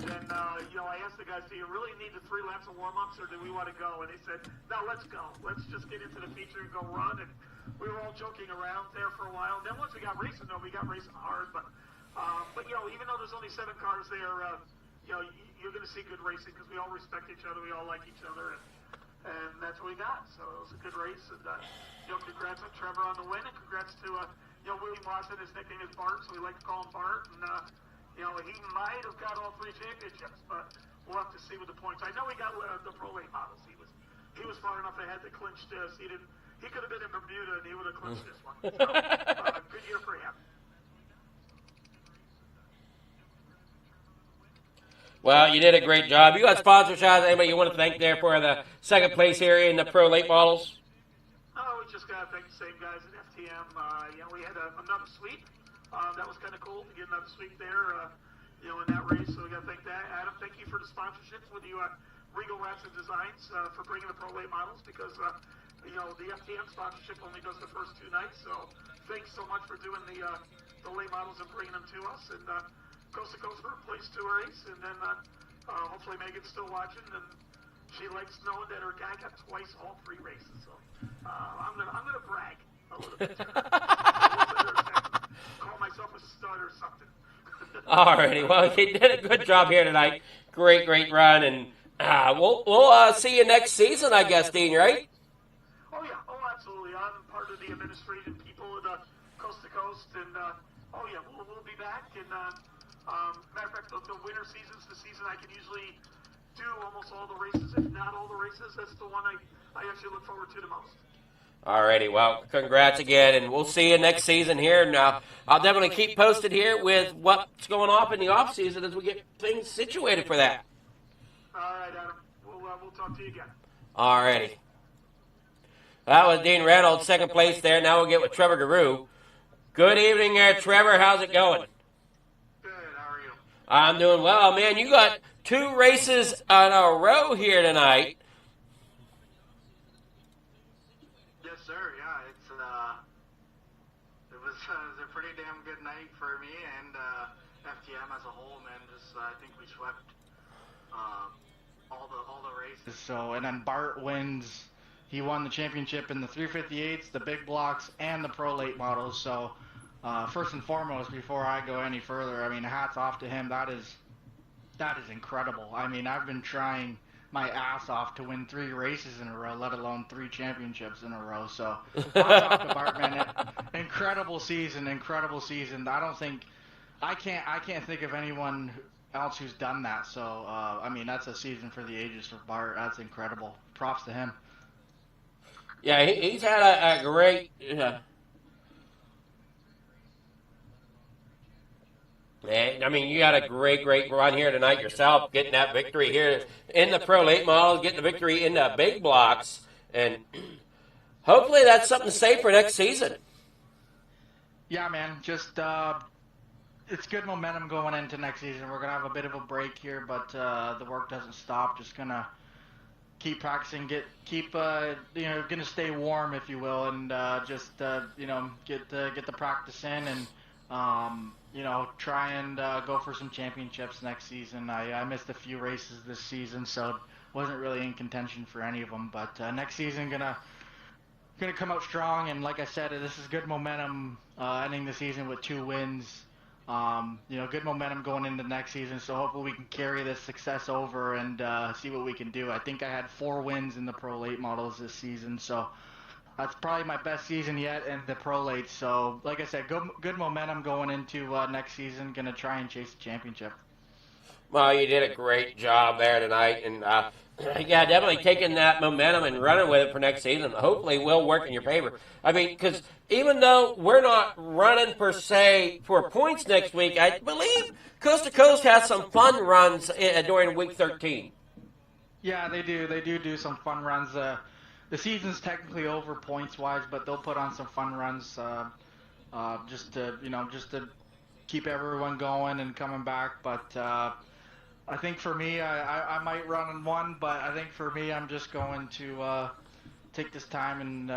then, I asked the guys, do you really need the 3 laps of warm-ups, or do we want to go? And they said, no, let's go. Let's just get into the feature and go run. And we were all joking around there for a while. And then once we got racing, though, we got racing hard. But even though there's only 7 cars there, you're going to see good racing because we all respect each other. We all like each other. and that's what we got. So it was a good race, and congrats on Trevor on the win, and congrats to William Watson is nickname is Bart, so we like to call him Bart, and he might have got all 3 championships, but we'll have to see with the points. I know he got the Pro Late Models. He was far enough ahead that clinched this. He could have been in Bermuda and he would have clinched this one. So, good year for him. Well, you did a great job. You got sponsor shots. Anybody you want to thank there for the second place here in the Pro Late Models? Oh, we just got to thank the same guys at FTM. We had another sweep. That was kind of cool to get another sweep there, in that race. So we got to thank that. Adam, thank you for the sponsorships with you, Regal Rats and Designs, for bringing the Pro Late Models, because, the FTM sponsorship only does the first 2 nights. So thanks so much for doing the late models and bringing them to us. And Coast to Coast for a place 2 race. And then hopefully Megan's still watching, and she likes knowing that her guy got twice all 3 races. So I'm gonna brag a little bit. Call myself a stud or something. Alrighty, well, you did a good job here tonight. Great run, and we'll see you next season, I guess, Dean, right? Oh, yeah. Oh, absolutely. I'm part of the administrative people of the Coast to Coast, and we'll be back. And matter of fact, the winter season's the season I can usually do almost all the races, if not all the races. That's the one I actually look forward to the most. Alrighty, well, congrats again, and we'll see you next season here. Now, I'll definitely keep posted here with what's going on in the off season as we get things situated for that. All right, Adam. We'll talk to you again. Alrighty. That was Dean Reynolds, second place there. Now we'll get with Trevor Garou. Good evening, Trevor. How's it going? Good. How are you? I'm doing well, man. You got 2 races in a row here tonight. Yes, sir. Yeah, it was a pretty damn good night for me and FTM as a whole, man. I think we swept all the races. So, and then Bart wins. He won the championship in the 358s, the big blocks, and the Pro Late Models. So, first and foremost, before I go any further, I mean, hats off to him. That is incredible. I mean, I've been trying my ass off to win 3 races in a row, let alone 3 championships in a row. So, hats off to Bart, man. Incredible season. I can't think of anyone else who's done that. So, I mean, that's a season for the ages for Bart. That's incredible. Props to him. Yeah, he's had a great... Man, I mean, you got a great run here tonight yourself, getting that victory here in the Pro Late Models, getting the victory in the big blocks, and hopefully that's something to say for next season. Yeah, man, just it's good momentum going into next season. We're gonna have a bit of a break here, but the work doesn't stop. Just gonna keep practicing, gonna stay warm, if you will, and get the practice in, and try and go for some championships next season. I missed a few races this season, so wasn't really in contention for any of them. But next season, gonna come out strong. And like I said, this is good momentum, ending the season with 2 wins. Good momentum going into next season. So hopefully we can carry this success over and see what we can do. I think I had 4 wins in the Pro Late Models this season, so that's probably my best season yet in the Pro Late. So, like I said, good momentum going into next season. Going to try and chase the championship. Well, you did a great job there tonight. And, yeah, definitely taking that momentum and running with it for next season. Hopefully will work in your favor. I mean, because even though we're not running, per se, for points next week, I believe Coast to Coast has some fun runs during Week 13. Yeah, they do. They do some fun runs. The season's technically over points-wise, but they'll put on some fun runs just to keep everyone going and coming back. But I think for me, I might run in one, but I think for me, I'm just going to take this time and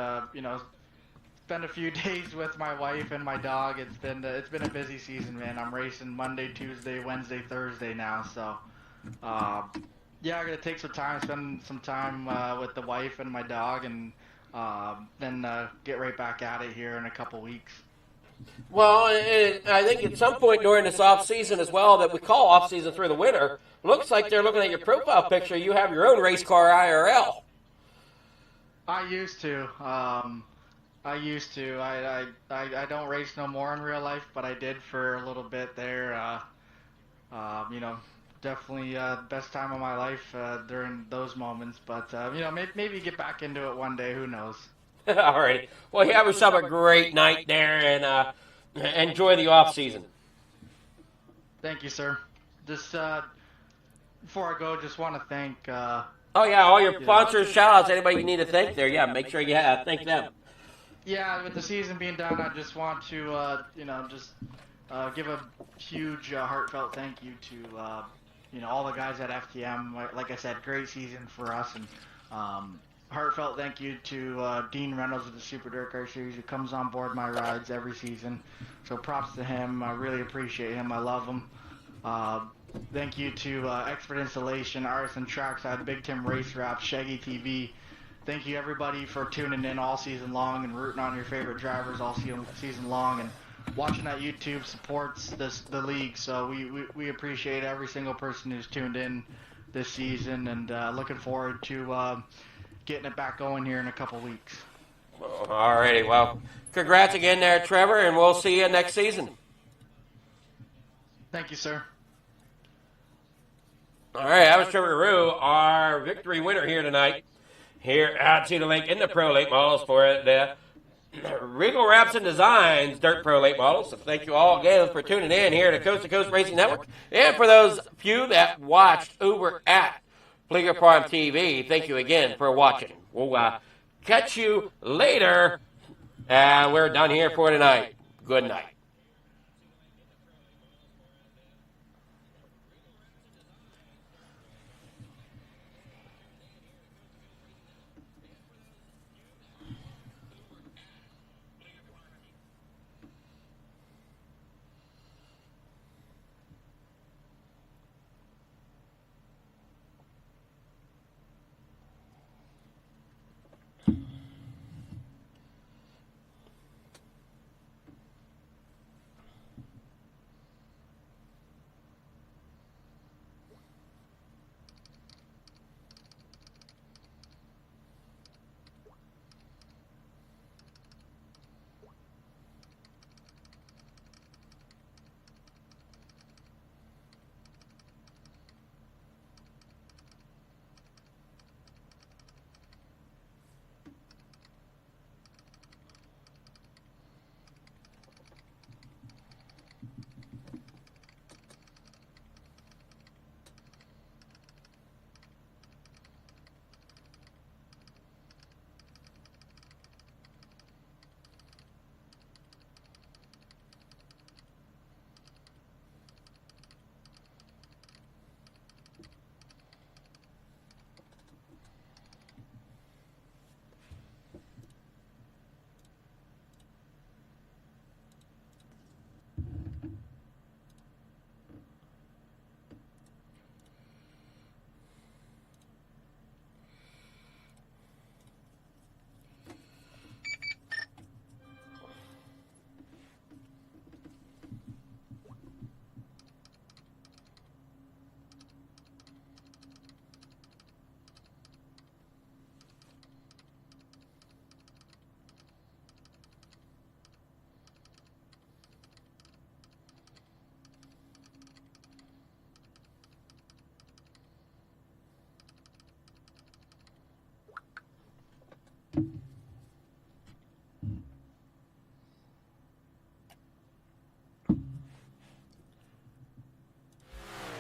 spend a few days with my wife and my dog. It's been a busy season, man. I'm racing Monday, Tuesday, Wednesday, Thursday now, so. Yeah, I'm going to take some time, spend some time with the wife and my dog, and then get right back at it here in a couple weeks. Well, and I think at some point during this off-season as well, that we call off-season through the winter, looks like they're looking at your profile picture. You have your own race car IRL. I used to. I used to. I don't race no more in real life, but I did for a little bit there. You know, definitely best time of my life during those moments. But you know, maybe get back into it one day. Who knows? Alrighty. Well, you have yourself a great night there, and enjoy the off season. Thank you, sir. Just before I go, just want to thank. Oh yeah, all your sponsors, shout-outs, anybody you need to thank there. Yeah, make sure you thank them. Yeah, with the season being done, I just want to, you know, just give a huge, heartfelt thank you to, you know, all the guys at FTM. Like I said, great season for us, and heartfelt thank you to Dean Reynolds of the Super Dirt Car Series, who comes on board my rides every season. So props to him. I really appreciate him. I love him. Thank you to Expert Installation, Artisan Trackside, Big Tim Race Wrap, Shaggy TV. Thank you everybody for tuning in all season long and rooting on your favorite drivers all season long, and watching that YouTube supports the league. So we appreciate every single person who's tuned in this season, and looking forward to getting it back going here in a couple weeks. Alrighty, well, congrats again there, Trevor, and we'll see you next season. Thank you, sir. All right, that was Trevor Garou, our victory winner here tonight, here at Cedar Lake in the Pro Late Models for the Regal Wraps and Designs Dirt Pro Late Models. So thank you all again for tuning in here to Coast Racing Network. And for those few that watched over at Fleeger Farm TV, thank you again for watching. We'll catch you later. We're done here for tonight. Good night.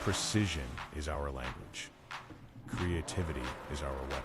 Precision is our language. Creativity is our weapon.